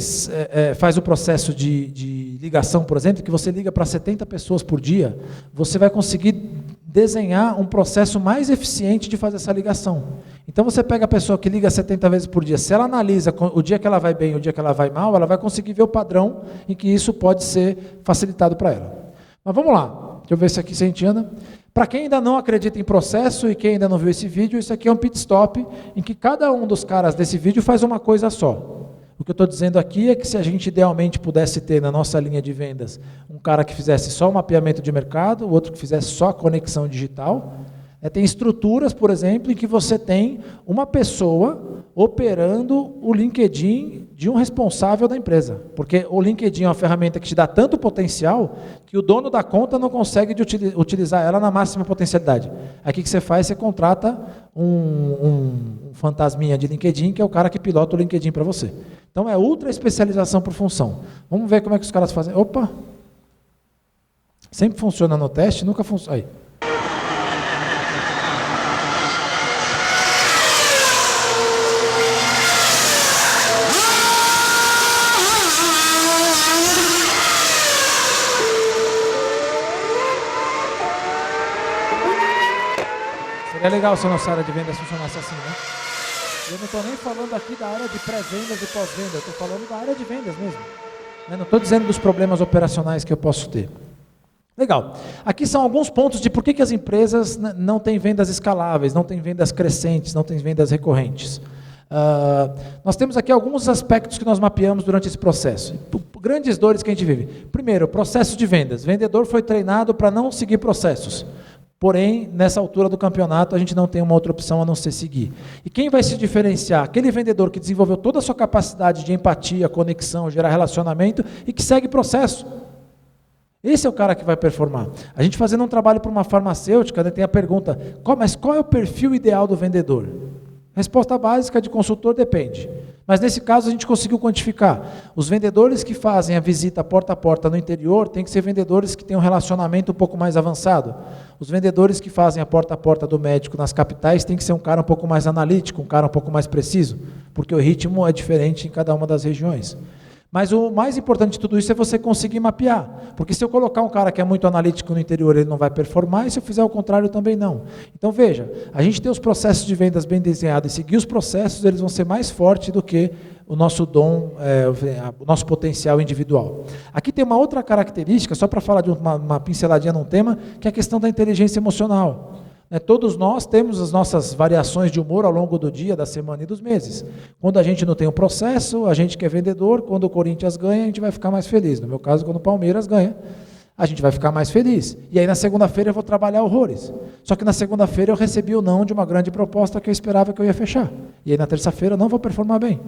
B: faz o processo de ligação, por exemplo, que você liga para 70 pessoas por dia, você vai conseguir desenhar um processo mais eficiente de fazer essa ligação. Então você pega a pessoa que liga 70 vezes por dia, se ela analisa o dia que ela vai bem e o dia que ela vai mal, ela vai conseguir ver o padrão em que isso pode ser facilitado para ela. Mas vamos lá, deixa eu ver se aqui se a gente anda. Para quem ainda não acredita em processo e quem ainda não viu esse vídeo, isso aqui é um pit stop em que cada um dos caras desse vídeo faz uma coisa só. O que eu estou dizendo aqui é que se a gente idealmente pudesse ter na nossa linha de vendas um cara que fizesse só o mapeamento de mercado, o outro que fizesse só a conexão digital, tem estruturas, por exemplo, em que você tem uma pessoa operando o LinkedIn de um responsável da empresa. Porque o LinkedIn é uma ferramenta que te dá tanto potencial que o dono da conta não consegue utilizar ela na máxima potencialidade. Aí o que você faz? Você contrata um fantasminha de LinkedIn, que é o cara que pilota o LinkedIn para você. Então é ultra especialização por função. Vamos ver como é que os caras fazem. Opa! Sempre funciona no teste, nunca funciona. Aí. Seria legal se a nossa área de vendas funcionasse assim, né? Eu não estou nem falando aqui da área de pré-vendas e pós-venda, eu estou falando da área de vendas mesmo. Eu não estou dizendo dos problemas operacionais que eu posso ter. Legal. Aqui são alguns pontos de por que as empresas não têm vendas escaláveis, não têm vendas crescentes, não têm vendas recorrentes. Nós temos aqui alguns aspectos que nós mapeamos durante esse processo. Grandes dores que a gente vive. Primeiro, processo de vendas. O vendedor foi treinado para não seguir processos. Porém, nessa altura do campeonato, a gente não tem uma outra opção a não ser seguir. E quem vai se diferenciar? Aquele vendedor que desenvolveu toda a sua capacidade de empatia, conexão, gerar relacionamento e que segue processo. Esse é o cara que vai performar. A gente fazendo um trabalho para uma farmacêutica, né, tem a pergunta, mas qual é o perfil ideal do vendedor? Resposta básica de consultor depende. Mas nesse caso a gente conseguiu quantificar. Os vendedores que fazem a visita porta a porta no interior têm que ser vendedores que têm um relacionamento um pouco mais avançado. Os vendedores que fazem a porta do médico nas capitais têm que ser um cara um pouco mais analítico, um cara um pouco mais preciso, porque o ritmo é diferente em cada uma das regiões. Mas o mais importante de tudo isso é você conseguir mapear. Porque se eu colocar um cara que é muito analítico no interior, ele não vai performar, e se eu fizer o contrário, também não. Então veja, a gente tem os processos de vendas bem desenhados, e seguir os processos, eles vão ser mais fortes do que o nosso dom, o nosso potencial individual. Aqui tem uma outra característica, só para falar de uma pinceladinha num tema, que é a questão da inteligência emocional. Todos nós temos as nossas variações de humor ao longo do dia, da semana e dos meses. Quando a gente não tem um processo, a gente que é vendedor, quando o Corinthians ganha, a gente vai ficar mais feliz. No meu caso, quando o Palmeiras ganha, A gente vai ficar mais feliz. E aí na segunda-feira eu vou trabalhar horrores. Só que na segunda-feira eu recebi o não de uma grande proposta que eu esperava que eu ia fechar. E aí na terça-feira eu não vou performar bem.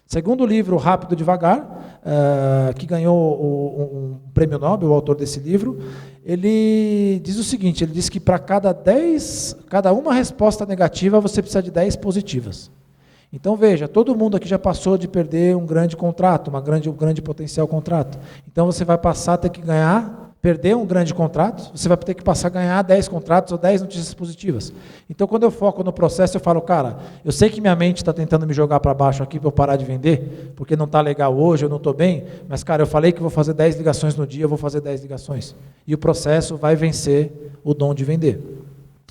B: Segundo livro, Rápido e Devagar, que ganhou um prêmio Nobel, o autor desse livro, ele diz o seguinte, ele diz que para cada uma resposta negativa, você precisa de 10 positivas. Então veja, todo mundo aqui já passou de perder um grande contrato, um grande potencial contrato. Então você vai passar a ter que perder um grande contrato, você vai ter que passar a ganhar 10 contratos ou 10 notícias positivas. Então quando eu foco no processo, eu falo, cara, eu sei que minha mente está tentando me jogar para baixo aqui para eu parar de vender, porque não está legal hoje, eu não estou bem, mas cara, eu falei que vou fazer 10 ligações no dia, eu vou fazer 10 ligações. E o processo vai vencer o dom de vender.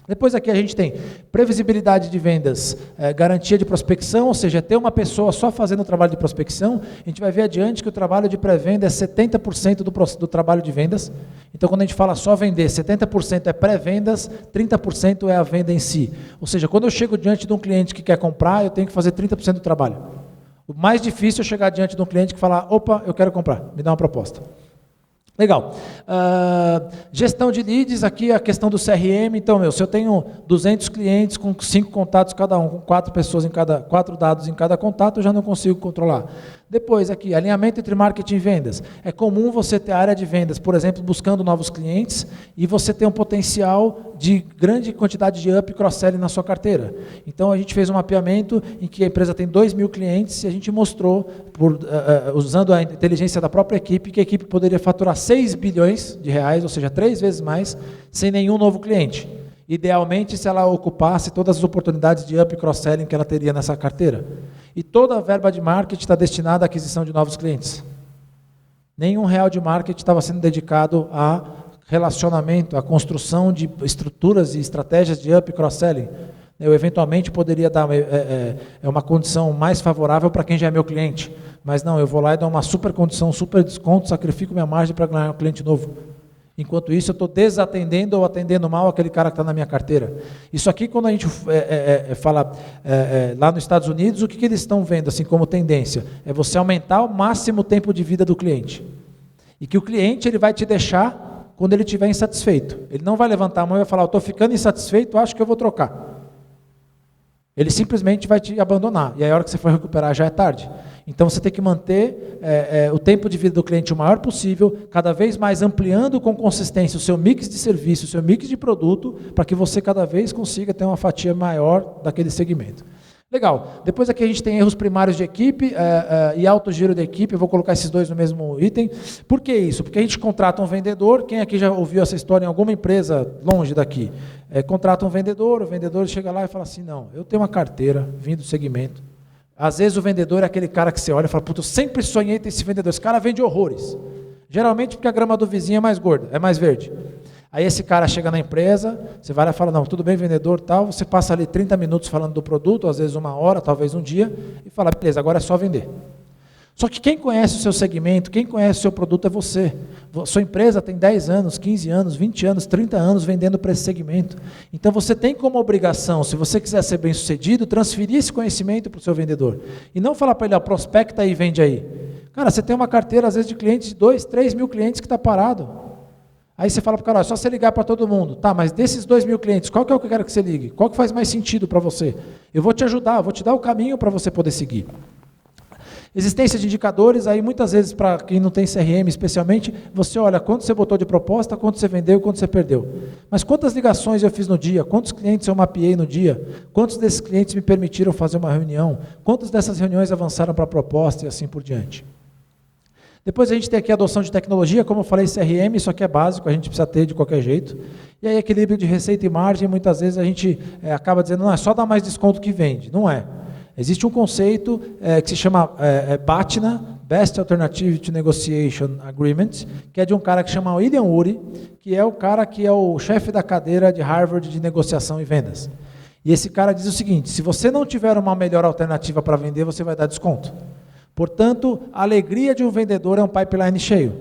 B: Depois aqui a gente tem previsibilidade de vendas, garantia de prospecção, ou seja, ter uma pessoa só fazendo o trabalho de prospecção. A gente vai ver adiante que o trabalho de pré-venda é 70% do trabalho de vendas. Então, quando a gente fala só vender, 70% é pré-vendas, 30% é a venda em si. Ou seja, quando eu chego diante de um cliente que quer comprar, eu tenho que fazer 30% do trabalho. O mais difícil é chegar diante de um cliente que falar, opa, eu quero comprar, me dá uma proposta. Legal. Gestão de leads, aqui a questão do CRM. Então, se eu tenho 200 clientes com 5 contatos cada um, com 4 pessoas 4 dados em cada contato, eu já não consigo controlar. Depois aqui, alinhamento entre marketing e vendas. É comum você ter a área de vendas, por exemplo, buscando novos clientes, e você ter um potencial de grande quantidade de up e cross-selling na sua carteira. Então, a gente fez um mapeamento em que a empresa tem 2.000 clientes e a gente mostrou, usando a inteligência da própria equipe, que a equipe poderia faturar 6 bilhões de reais, ou seja, 3 vezes mais, sem nenhum novo cliente. Idealmente, se ela ocupasse todas as oportunidades de up e cross-selling que ela teria nessa carteira. E toda a verba de marketing está destinada à aquisição de novos clientes. Nenhum real de marketing estava sendo dedicado a relacionamento, a construção de estruturas e estratégias de up e cross-selling. Eu eventualmente poderia dar uma condição mais favorável para quem já é meu cliente. Mas não, eu vou lá e dou uma super condição, super desconto, sacrifico minha margem para ganhar um cliente novo. Enquanto isso, eu estou desatendendo ou atendendo mal aquele cara que está na minha carteira. Isso aqui, quando a gente fala lá nos Estados Unidos, o que eles estão vendo assim como tendência? É você aumentar ao máximo o tempo de vida do cliente. E que o cliente ele vai te deixar quando ele estiver insatisfeito. Ele não vai levantar a mão e vai falar, eu estou ficando insatisfeito, acho que eu vou trocar. Ele simplesmente vai te abandonar. E aí a hora que você for recuperar já é tarde. Então você tem que manter o tempo de vida do cliente o maior possível, cada vez mais ampliando com consistência o seu mix de serviço, o seu mix de produto, para que você cada vez consiga ter uma fatia maior daquele segmento. Legal. Depois aqui a gente tem erros primários de equipe e alto giro de equipe. Eu vou colocar esses dois no mesmo item. Por que isso? Porque a gente contrata um vendedor. Quem aqui já ouviu essa história em alguma empresa longe daqui? Contrata um vendedor, o vendedor chega lá e fala assim, não, eu tenho uma carteira, vim do segmento. Às vezes o vendedor é aquele cara que você olha e fala, puta, eu sempre sonhei ter esse vendedor. Esse cara vende horrores. Geralmente porque a grama do vizinho é mais gorda, é mais verde. Aí esse cara chega na empresa, você vai lá e fala, não, tudo bem, vendedor, tal. Você passa ali 30 minutos falando do produto, às vezes 1 hora, talvez um dia, e fala, beleza, agora é só vender. Só que quem conhece o seu segmento, quem conhece o seu produto é você. Sua empresa tem 10 anos, 15 anos, 20 anos, 30 anos vendendo para esse segmento. Então você tem como obrigação, se você quiser ser bem sucedido, transferir esse conhecimento para o seu vendedor. E não falar para ele, prospecta aí e vende aí. Cara, você tem uma carteira às vezes de clientes, de 2, 3 mil clientes que está parado. Aí você fala para o cara, é só você ligar para todo mundo. Tá, mas desses 2.000 clientes, qual que é o que eu quero que você ligue? Qual que faz mais sentido para você? Eu vou te ajudar, vou te dar o caminho para você poder seguir. Existência de indicadores, aí muitas vezes para quem não tem CRM especialmente, você olha quanto você botou de proposta, quanto você vendeu, quanto você perdeu. Mas quantas ligações eu fiz no dia, quantos clientes eu mapeei no dia, quantos desses clientes me permitiram fazer uma reunião, quantas dessas reuniões avançaram para a proposta e assim por diante. Depois a gente tem aqui a adoção de tecnologia, como eu falei, CRM, isso aqui é básico, a gente precisa ter de qualquer jeito. E aí equilíbrio de receita e margem, muitas vezes a gente acaba dizendo, não, é só dar mais desconto que vende. Não é. Existe um conceito que se chama BATNA, Best Alternative to Negotiation Agreement, que é de um cara que chama William Ury, que é o cara que é o chefe da cadeira de Harvard de negociação e vendas. E esse cara diz o seguinte, se você não tiver uma melhor alternativa para vender, você vai dar desconto. Portanto, a alegria de um vendedor é um pipeline cheio.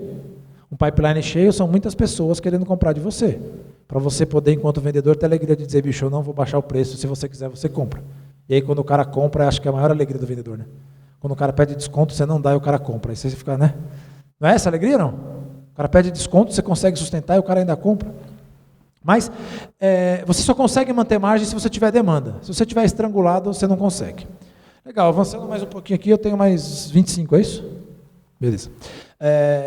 B: Um pipeline cheio são muitas pessoas querendo comprar de você. Para você poder, enquanto vendedor, ter a alegria de dizer, bicho, eu não vou baixar o preço, se você quiser, você compra. E aí, quando o cara compra, acho que é a maior alegria do vendedor, né? Quando o cara pede desconto, você não dá e o cara compra. Aí você fica, né? Não é essa a alegria, não? O cara pede desconto, você consegue sustentar e o cara ainda compra. Mas você só consegue manter margem se você tiver demanda. Se você tiver estrangulado, você não consegue. Legal, avançando mais um pouquinho aqui, eu tenho mais 25, é isso? Beleza.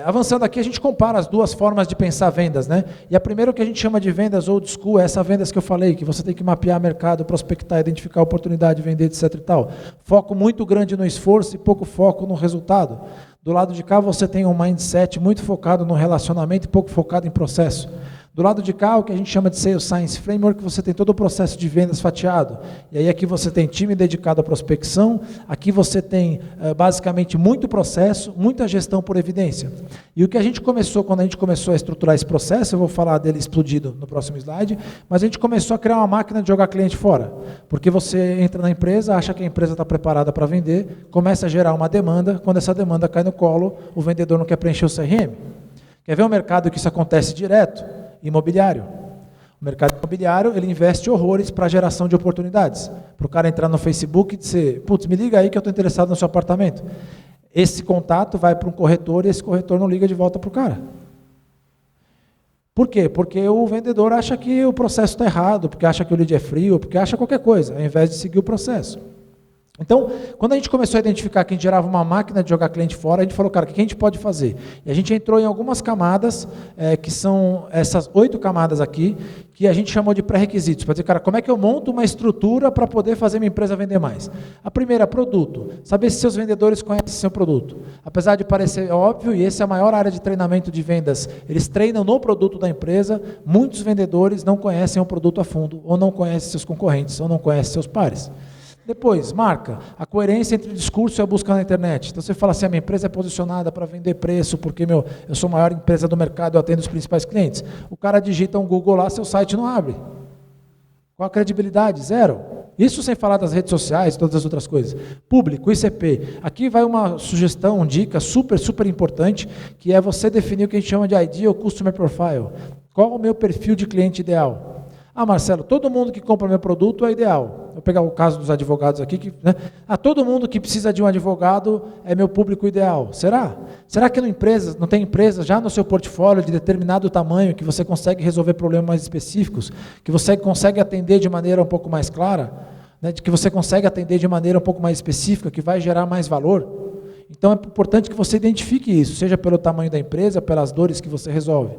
B: Avançando aqui, a gente compara as duas formas de pensar vendas, né? E a primeira, o que a gente chama de vendas old school, é essa vendas que eu falei, que você tem que mapear mercado, prospectar, identificar a oportunidade, vender, etc e tal. Foco muito grande no esforço e pouco foco no resultado. Do lado de cá, você tem um mindset muito focado no relacionamento e pouco focado em processo. Do lado de cá, o que a gente chama de Sales Science Framework, você tem todo o processo de vendas fatiado. E aí aqui você tem time dedicado à prospecção, aqui você tem basicamente muito processo, muita gestão por evidência. E o que a gente começou, quando a gente começou a estruturar esse processo, eu vou falar dele explodido no próximo slide, mas a gente começou a criar uma máquina de jogar cliente fora. Porque você entra na empresa, acha que a empresa está preparada para vender, começa a gerar uma demanda, quando essa demanda cai no colo, o vendedor não quer preencher o CRM. Quer ver um mercado que isso acontece direto? Imobiliário. O mercado imobiliário, ele investe horrores para a geração de oportunidades. Para o cara entrar no Facebook e dizer, putz, me liga aí que eu estou interessado no seu apartamento. Esse contato vai para um corretor e esse corretor não liga de volta para o cara. Por quê? Porque o vendedor acha que o processo está errado, porque acha que o lead é frio, porque acha qualquer coisa, ao invés de seguir o processo. Então, quando a gente começou a identificar que a gente gerava uma máquina de jogar cliente fora, a gente falou, cara, o que a gente pode fazer? E a gente entrou em algumas camadas, que são essas 8 camadas aqui, que a gente chamou de pré-requisitos, para dizer, cara, como é que eu monto uma estrutura para poder fazer minha empresa vender mais? A primeira, produto. Saber se seus vendedores conhecem seu produto. Apesar de parecer óbvio, e essa é a maior área de treinamento de vendas, eles treinam no produto da empresa, muitos vendedores não conhecem o produto a fundo, ou não conhecem seus concorrentes, ou não conhecem seus pares. Depois, marca, a coerência entre o discurso e a busca na internet. Então você fala assim, a minha empresa é posicionada para vender preço, porque eu sou a maior empresa do mercado, eu atendo os principais clientes. O cara digita um Google lá, seu site não abre. Qual a credibilidade? Zero. Isso sem falar das redes sociais e todas as outras coisas. Público, ICP. Aqui vai uma sugestão, dica super, super importante, que é você definir o que a gente chama de Ideal Customer Profile. Qual o meu perfil de cliente ideal? Ah, Marcelo, todo mundo que compra meu produto é ideal. Vou pegar o caso dos advogados aqui. Todo mundo que precisa de um advogado é meu público ideal. Será? Será que não tem empresa já no seu portfólio de determinado tamanho que você consegue resolver problemas mais específicos, que você consegue atender de maneira um pouco mais clara, que você consegue atender de maneira um pouco mais específica, que vai gerar mais valor? Então é importante que você identifique isso, seja pelo tamanho da empresa, pelas dores que você resolve.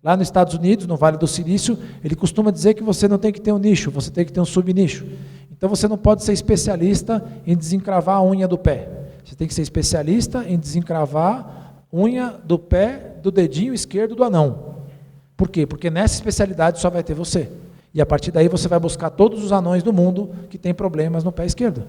B: Lá nos Estados Unidos, no Vale do Silício, ele costuma dizer que você não tem que ter um nicho, você tem que ter um subnicho. Então você não pode ser especialista em desencravar a unha do pé. Você tem que ser especialista em desencravar a unha do pé do dedinho esquerdo do anão. Por quê? Porque nessa especialidade só vai ter você. E a partir daí você vai buscar todos os anões do mundo que têm problemas no pé esquerdo.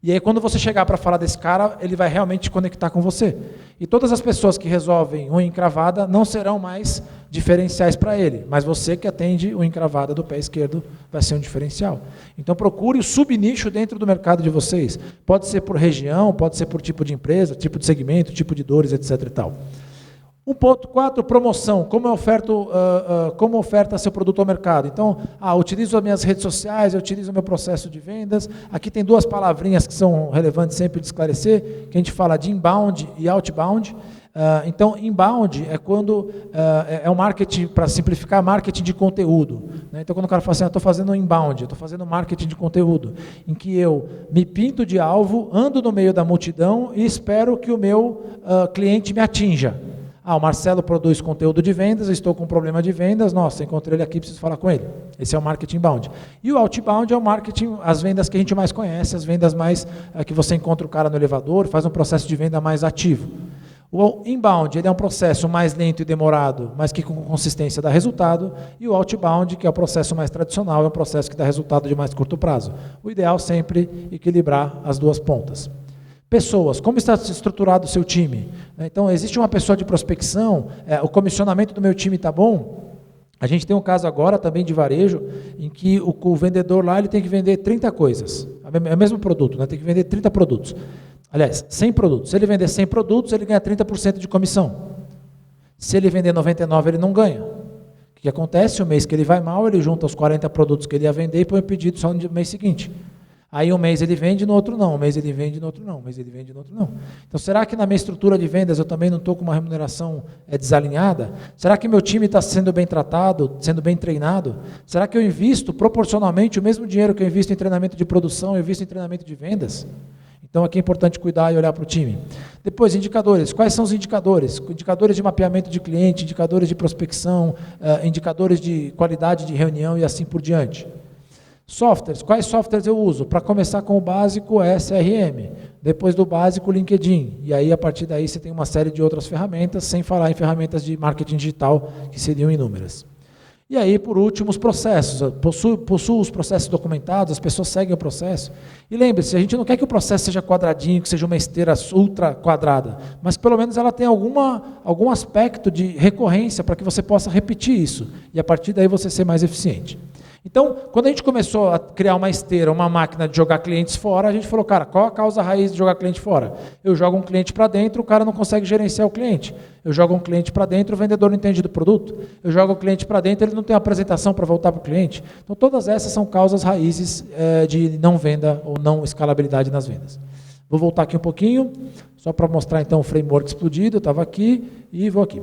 B: E aí quando você chegar para falar desse cara, ele vai realmente te conectar com você. E todas as pessoas que resolvem unha encravada não serão mais diferenciais para ele, mas você que atende unha encravada do pé esquerdo vai ser um diferencial. Então procure o subnicho dentro do mercado de vocês. Pode ser por região, pode ser por tipo de empresa, tipo de segmento, tipo de dores, etc. e tal. 1.4, promoção. Como oferta seu produto ao mercado? Então, utilizo as minhas redes sociais, eu utilizo o meu processo de vendas. Aqui tem 2 palavrinhas que são relevantes sempre de esclarecer, que a gente fala de inbound e outbound. Então, inbound é quando é um marketing, para simplificar, marketing de conteúdo. Então, quando o cara fala assim, estou fazendo um inbound, estou fazendo marketing de conteúdo, em que eu me pinto de alvo, ando no meio da multidão e espero que o meu cliente me atinja. O Marcelo produz conteúdo de vendas, eu estou com um problema de vendas, nossa, encontrei ele aqui, preciso falar com ele. Esse é o marketing inbound. E o outbound é o marketing, as vendas que a gente mais conhece, as vendas mais que você encontra o cara no elevador, faz um processo de venda mais ativo. O inbound, ele é um processo mais lento e demorado, mas que com consistência dá resultado, e o outbound, que é o processo mais tradicional, é um processo que dá resultado de mais curto prazo. O ideal sempre equilibrar as 2 pontas. Pessoas, como está estruturado o seu time? Então, existe uma pessoa de prospecção, o comissionamento do meu time está bom? A gente tem um caso agora também de varejo, em que o vendedor lá ele tem que vender 30 coisas, é o mesmo produto, tem que vender 30 produtos. Aliás, 100 produtos. Se ele vender 100 produtos, ele ganha 30% de comissão. Se ele vender 99, ele não ganha. O que acontece? O mês que ele vai mal, ele junta os 40 produtos que ele ia vender e põe o pedido só no mês seguinte. Aí um mês ele vende, no outro não, um mês ele vende, no outro não, um mês ele vende, no outro não. Então será que na minha estrutura de vendas eu também não estou com uma remuneração desalinhada? Será que meu time está sendo bem tratado, sendo bem treinado? Será que eu invisto proporcionalmente o mesmo dinheiro que eu invisto em treinamento de produção, eu invisto em treinamento de vendas? Então aqui é importante cuidar e olhar para o time. Depois, indicadores. Quais são os indicadores? Indicadores de mapeamento de cliente, indicadores de prospecção, indicadores de qualidade de reunião e assim por diante. Softwares. Quais softwares eu uso? Para começar com o básico é CRM. Depois do básico, LinkedIn. E aí, a partir daí, você tem uma série de outras ferramentas, sem falar em ferramentas de marketing digital, que seriam inúmeras. E aí, por último, os processos. Possuo os processos documentados, as pessoas seguem o processo. E lembre-se, a gente não quer que o processo seja quadradinho, que seja uma esteira ultra quadrada, mas pelo menos ela tem algum aspecto de recorrência para que você possa repetir isso. E a partir daí você ser mais eficiente. Então, quando a gente começou a criar uma esteira, uma máquina de jogar clientes fora, a gente falou, cara, qual a causa raiz de jogar cliente fora? Eu jogo um cliente para dentro, o cara não consegue gerenciar o cliente. Eu jogo um cliente para dentro, o vendedor não entende do produto. Eu jogo o cliente para dentro, ele não tem apresentação para voltar para o cliente. Então, todas essas são causas raízes de não venda ou não escalabilidade nas vendas. Vou voltar aqui um pouquinho, só para mostrar então o framework explodido. Eu estava aqui e vou aqui.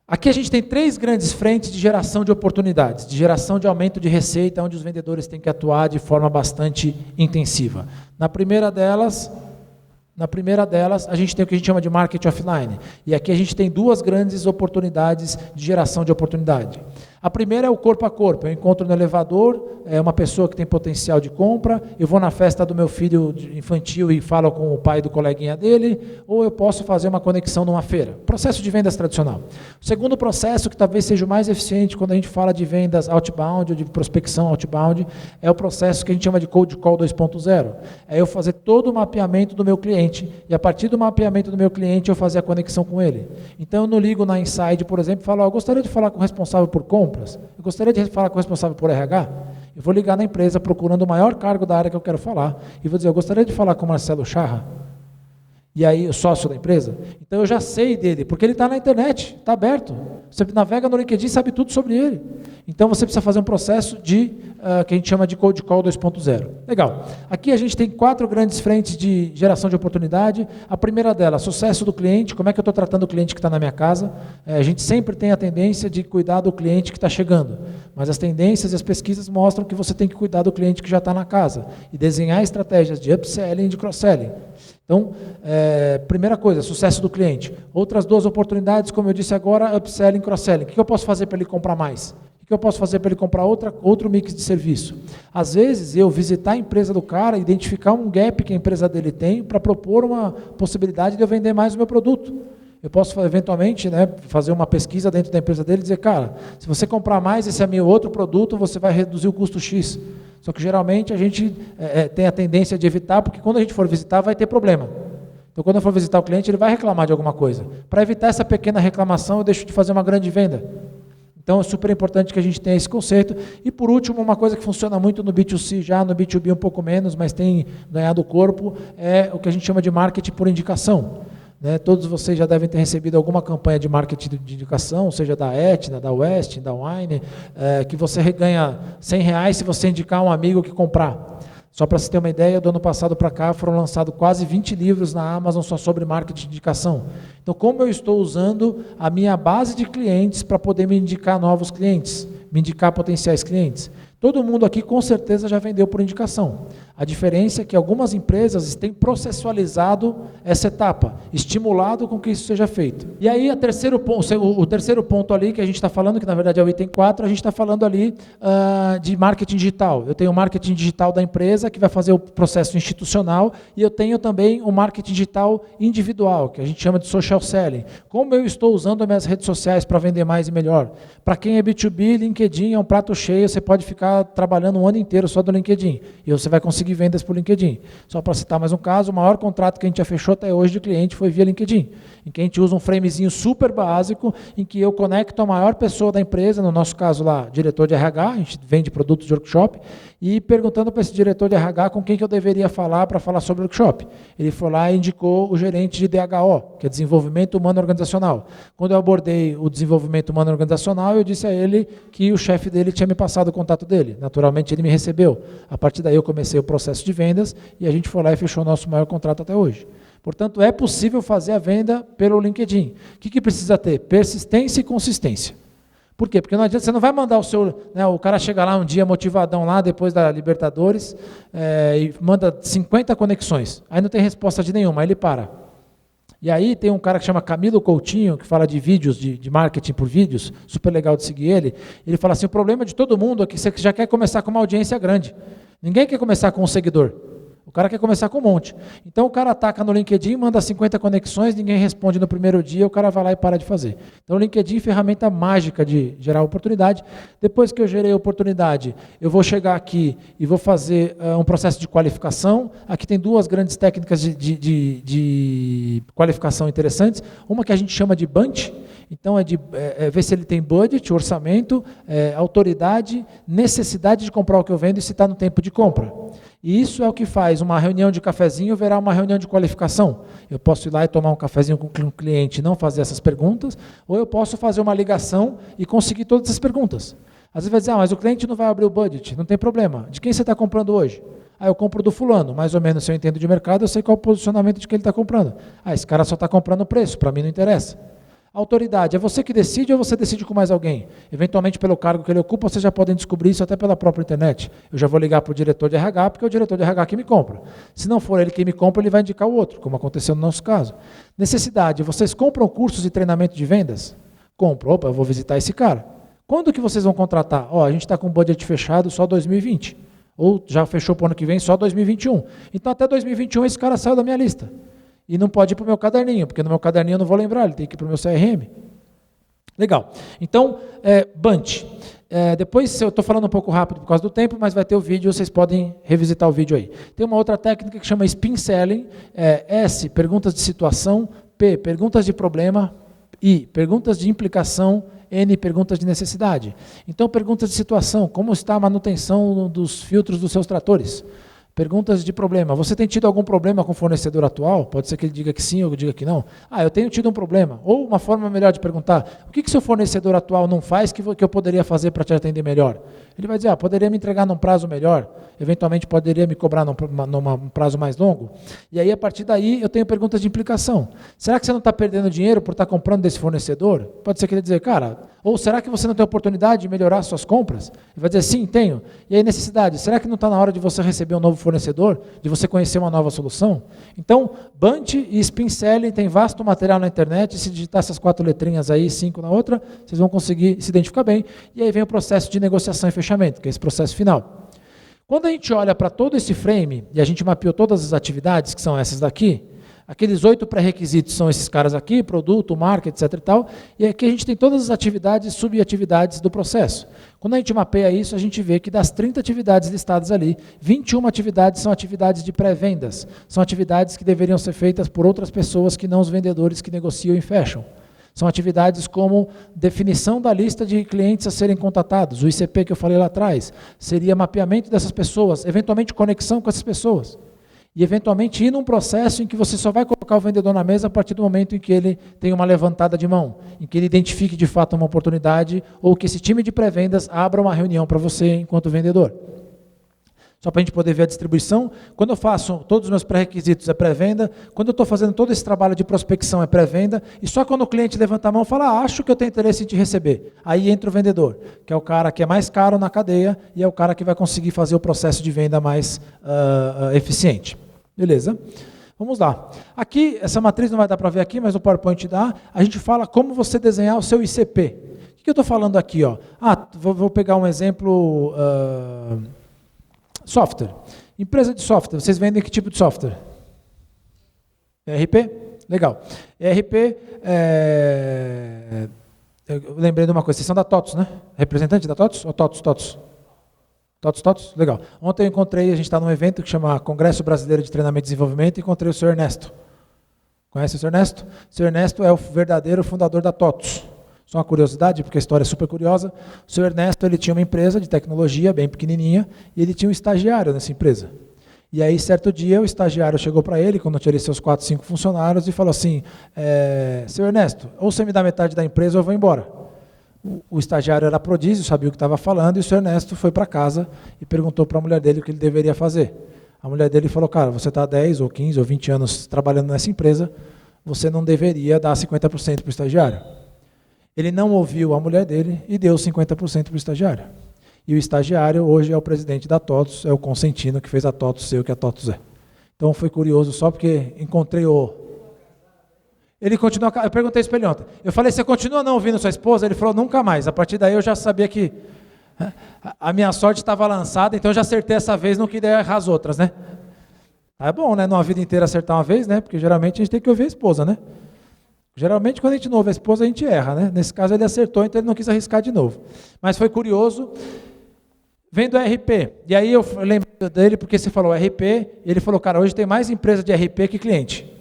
B: Aqui a gente tem 3 grandes frentes de geração de oportunidades, de geração de aumento de receita, onde os vendedores têm que atuar de forma bastante intensiva. Na primeira delas, a gente tem o que a gente chama de marketing offline. E aqui a gente tem 2 grandes oportunidades de geração de oportunidade. A primeira é o corpo a corpo. Eu encontro no elevador uma pessoa que tem potencial de compra, eu vou na festa do meu filho infantil e falo com o pai do coleguinha dele, ou eu posso fazer uma conexão numa feira. Processo de vendas tradicional. O segundo processo, que talvez seja o mais eficiente quando a gente fala de vendas outbound ou de prospecção outbound, é o processo que a gente chama de cold call 2.0. É eu fazer todo o mapeamento do meu cliente, e a partir do mapeamento do meu cliente eu fazer a conexão com ele. Então eu não ligo na Inside, por exemplo, e falo, eu gostaria de falar com o responsável por compras, eu gostaria de falar com o responsável por RH. Eu vou ligar na empresa procurando o maior cargo da área que eu quero falar e vou dizer, eu gostaria de falar com o Marcelo Charra, e aí o sócio da empresa. Então eu já sei dele, porque ele está na internet, está aberto. Você navega no LinkedIn e sabe tudo sobre ele. Então você precisa fazer um processo que a gente chama de Cold Call 2.0. Legal. Aqui a gente tem 4 grandes frentes de geração de oportunidade. A primeira delas, sucesso do cliente. Como é que eu estou tratando o cliente que está na minha casa? A gente sempre tem a tendência de cuidar do cliente que está chegando. Mas as tendências e as pesquisas mostram que você tem que cuidar do cliente que já está na casa. E desenhar estratégias de upselling e de cross-selling. Então, primeira coisa, sucesso do cliente. Outras 2 oportunidades, como eu disse agora, upselling e cross-selling. O que eu posso fazer para ele comprar mais? O que eu posso fazer para ele comprar outro mix de serviço? Às vezes, eu visitar a empresa do cara, identificar um gap que a empresa dele tem, para propor uma possibilidade de eu vender mais o meu produto. Eu posso, eventualmente, fazer uma pesquisa dentro da empresa dele e dizer, cara, se você comprar mais esse meu outro produto, você vai reduzir o custo X. Só que, geralmente, a gente tem a tendência de evitar, porque quando a gente for visitar, vai ter problema. Então, quando eu for visitar o cliente, ele vai reclamar de alguma coisa. Para evitar essa pequena reclamação, eu deixo de fazer uma grande venda. Então, é super importante que a gente tenha esse conceito. E, por último, uma coisa que funciona muito no B2C já, no B2B um pouco menos, mas tem ganhado corpo, é o que a gente chama de marketing por indicação. Todos vocês já devem ter recebido alguma campanha de marketing de indicação, seja da Etna, da Westin, da Wine, que você ganha R$100 se você indicar um amigo que comprar. Só para você ter uma ideia, do ano passado para cá foram lançados quase 20 livros na Amazon só sobre marketing de indicação. Então, como eu estou usando a minha base de clientes para poder me indicar novos clientes, me indicar potenciais clientes? Todo mundo aqui com certeza já vendeu por indicação. A diferença é que algumas empresas têm processualizado essa etapa, estimulado com que isso seja feito. E aí o terceiro ponto ali que a gente está falando, que na verdade é o item 4, a gente está falando ali de marketing digital. Eu tenho o marketing digital da empresa, que vai fazer o processo institucional, e eu tenho também o marketing digital individual, que a gente chama de social selling. Como eu estou usando as minhas redes sociais para vender mais e melhor? Para quem é B2B, LinkedIn é um prato cheio, você pode ficar trabalhando um ano inteiro só do LinkedIn, e você vai conseguir vendas por LinkedIn. Só para citar mais um caso, o maior contrato que a gente já fechou até hoje de cliente foi via LinkedIn, em que a gente usa um framezinho super básico, em que eu conecto a maior pessoa da empresa, no nosso caso lá, diretor de RH, a gente vende produtos de workshop, e perguntando para esse diretor de RH com quem que eu deveria falar para falar sobre o workshop. Ele foi lá e indicou o gerente de DHO, que é Desenvolvimento Humano Organizacional. Quando eu abordei o Desenvolvimento Humano Organizacional, eu disse a ele que o chefe dele tinha me passado o contato dele. dele. Naturalmente, ele me recebeu. A partir daí, eu comecei o processo de vendas e a gente foi lá e fechou o nosso maior contrato até hoje. Portanto, é possível fazer a venda pelo LinkedIn. O que precisa ter? Persistência e consistência. Por quê? Porque não adianta, você não vai mandar o cara chega lá um dia motivadão lá, depois da Libertadores, e manda 50 conexões. Aí não tem resposta de nenhuma, aí ele para. E aí tem um cara que chama Camilo Coutinho, que fala de vídeos, de marketing por vídeos, super legal de seguir ele. Ele fala assim, o problema de todo mundo é que você já quer começar com uma audiência grande. Ninguém quer começar com um seguidor. O cara quer começar com um monte. Então o cara ataca no LinkedIn, manda 50 conexões, ninguém responde no primeiro dia, o cara vai lá e para de fazer. Então o LinkedIn é ferramenta mágica de gerar oportunidade. Depois que eu gerei a oportunidade, eu vou chegar aqui e vou fazer um processo de qualificação. Aqui tem duas grandes técnicas de qualificação interessantes. Uma que a gente chama de BUNT. Então é ver se ele tem budget, orçamento, autoridade, necessidade de comprar o que eu vendo e se está no tempo de compra. E isso é o que faz uma reunião de cafezinho virar uma reunião de qualificação. Eu posso ir lá e tomar um cafezinho com um cliente e não fazer essas perguntas, ou eu posso fazer uma ligação e conseguir todas essas perguntas. Às vezes vai dizer, mas o cliente não vai abrir o budget. Não tem problema. De quem você está comprando hoje? Eu compro do fulano. Mais ou menos, se eu entendo de mercado, eu sei qual é o posicionamento de que ele está comprando. Esse cara só está comprando o preço, para mim não interessa. Autoridade, é você que decide ou você decide com mais alguém? Eventualmente, pelo cargo que ele ocupa, vocês já podem descobrir isso até pela própria internet. Eu já vou ligar para o diretor de RH, porque é o diretor de RH que me compra. Se não for ele quem me compra, ele vai indicar o outro, como aconteceu no nosso caso. Necessidade, vocês compram cursos e treinamento de vendas? Compro, eu vou visitar esse cara. Quando que vocês vão contratar? A gente está com o budget fechado só 2020. Ou já fechou para o ano que vem só 2021. Então, até 2021, esse cara saiu da minha lista. E não pode ir para o meu caderninho, porque no meu caderninho eu não vou lembrar, ele tem que ir para o meu CRM. Legal. Então, BUNT. Depois, eu estou falando um pouco rápido por causa do tempo, mas vai ter o vídeo, vocês podem revisitar o vídeo aí. Tem uma outra técnica que chama Spin Selling. S, perguntas de situação. P, perguntas de problema. I, perguntas de implicação. N, perguntas de necessidade. Então, perguntas de situação. Como está a manutenção dos filtros dos seus tratores? Perguntas de problema. Você tem tido algum problema com o fornecedor atual? Pode ser que ele diga que sim ou que diga que não. Eu tenho tido um problema. Ou uma forma melhor de perguntar, o que seu fornecedor atual não faz que eu poderia fazer para te atender melhor? Ele vai dizer, poderia me entregar num prazo melhor, eventualmente poderia me cobrar num prazo mais longo. E aí, a partir daí, eu tenho perguntas de implicação. Será que você não está perdendo dinheiro por estar comprando desse fornecedor? Pode ser que ele dizer, ou será que você não tem oportunidade de melhorar suas compras? Ele vai dizer, sim, tenho. E aí, necessidade, será que não está na hora de você receber um novo fornecedor, de você conhecer uma nova solução? Então, BUNT e Spin Selling tem vasto material na internet, se digitar essas 4 letrinhas aí, 5 na outra, vocês vão conseguir se identificar bem, e aí vem o processo de negociação e fechamento, que é esse processo final. Quando a gente olha para todo esse frame, e a gente mapeou todas as atividades, que são essas daqui, aqueles 8 pré-requisitos são esses caras aqui, produto, marca, etc. e tal, e aqui a gente tem todas as atividades e subatividades do processo. Quando a gente mapeia isso, a gente vê que das 30 atividades listadas ali, 21 atividades são atividades de pré-vendas, são atividades que deveriam ser feitas por outras pessoas que não os vendedores que negociam e fecham. São atividades como definição da lista de clientes a serem contatados, o ICP que eu falei lá atrás, seria mapeamento dessas pessoas, eventualmente conexão com essas pessoas. E eventualmente ir num processo em que você só vai colocar o vendedor na mesa a partir do momento em que ele tem uma levantada de mão, em que ele identifique de fato uma oportunidade, ou que esse time de pré-vendas abra uma reunião para você enquanto vendedor. Só para a gente poder ver a distribuição, quando eu faço todos os meus pré-requisitos é pré-venda, quando eu estou fazendo todo esse trabalho de prospecção é pré-venda, e só quando o cliente levanta a mão e fala, acho que eu tenho interesse em te receber. Aí entra o vendedor, que é o cara que é mais caro na cadeia, e é o cara que vai conseguir fazer o processo de venda mais eficiente. Beleza? Vamos lá. Aqui, essa matriz não vai dar para ver aqui, mas o PowerPoint dá. A gente fala como você desenhar o seu ICP. O que eu estou falando aqui? Vou pegar um exemplo... software. Empresa de software. Vocês vendem que tipo de software? ERP? Legal. ERP, eu lembrei de uma coisa. Vocês são da TOTS, né? Representante da TOTS? Ou TOTS? TOTS? Legal. Ontem eu encontrei, a gente está num evento que chama Congresso Brasileiro de Treinamento e Desenvolvimento, e encontrei o Sr. Ernesto. Conhece o Sr. Ernesto? O Sr. Ernesto é o verdadeiro fundador da TOTS. Só uma curiosidade, porque a história é super curiosa. O Sr. Ernesto, ele tinha uma empresa de tecnologia bem pequenininha, e ele tinha um estagiário nessa empresa. E aí, certo dia, o estagiário chegou para ele, quando tinha seus 4, 5 funcionários, e falou assim, Sr. Ernesto, ou você me dá metade da empresa ou eu vou embora. O estagiário era prodígio, sabia o que estava falando, e o senhor Ernesto foi para casa e perguntou para a mulher dele o que ele deveria fazer. A mulher dele falou, cara, você está há 10 ou 15 ou 20 anos trabalhando nessa empresa, você não deveria dar 50% para o estagiário. Ele não ouviu a mulher dele e deu 50% para o estagiário. E o estagiário hoje é o presidente da TOTUS, é o Consentino que fez a TOTUS ser o que a TOTUS é. Então foi curioso só porque encontrei o... Ele continua, eu perguntei isso para ele ontem. Eu falei, você continua não ouvindo sua esposa? Ele falou, nunca mais. A partir daí eu já sabia que a minha sorte estava lançada, então eu já acertei essa vez, não queria errar as outras, né? É bom, né? Numa vida inteira acertar uma vez, né? Porque geralmente a gente tem que ouvir a esposa, né? Geralmente quando a gente não ouve a esposa, a gente erra, né? Nesse caso ele acertou, então ele não quis arriscar de novo. Mas foi curioso, vendo RP. E aí eu lembro dele porque você falou RP, e ele falou, cara, hoje tem mais empresa de RP que cliente.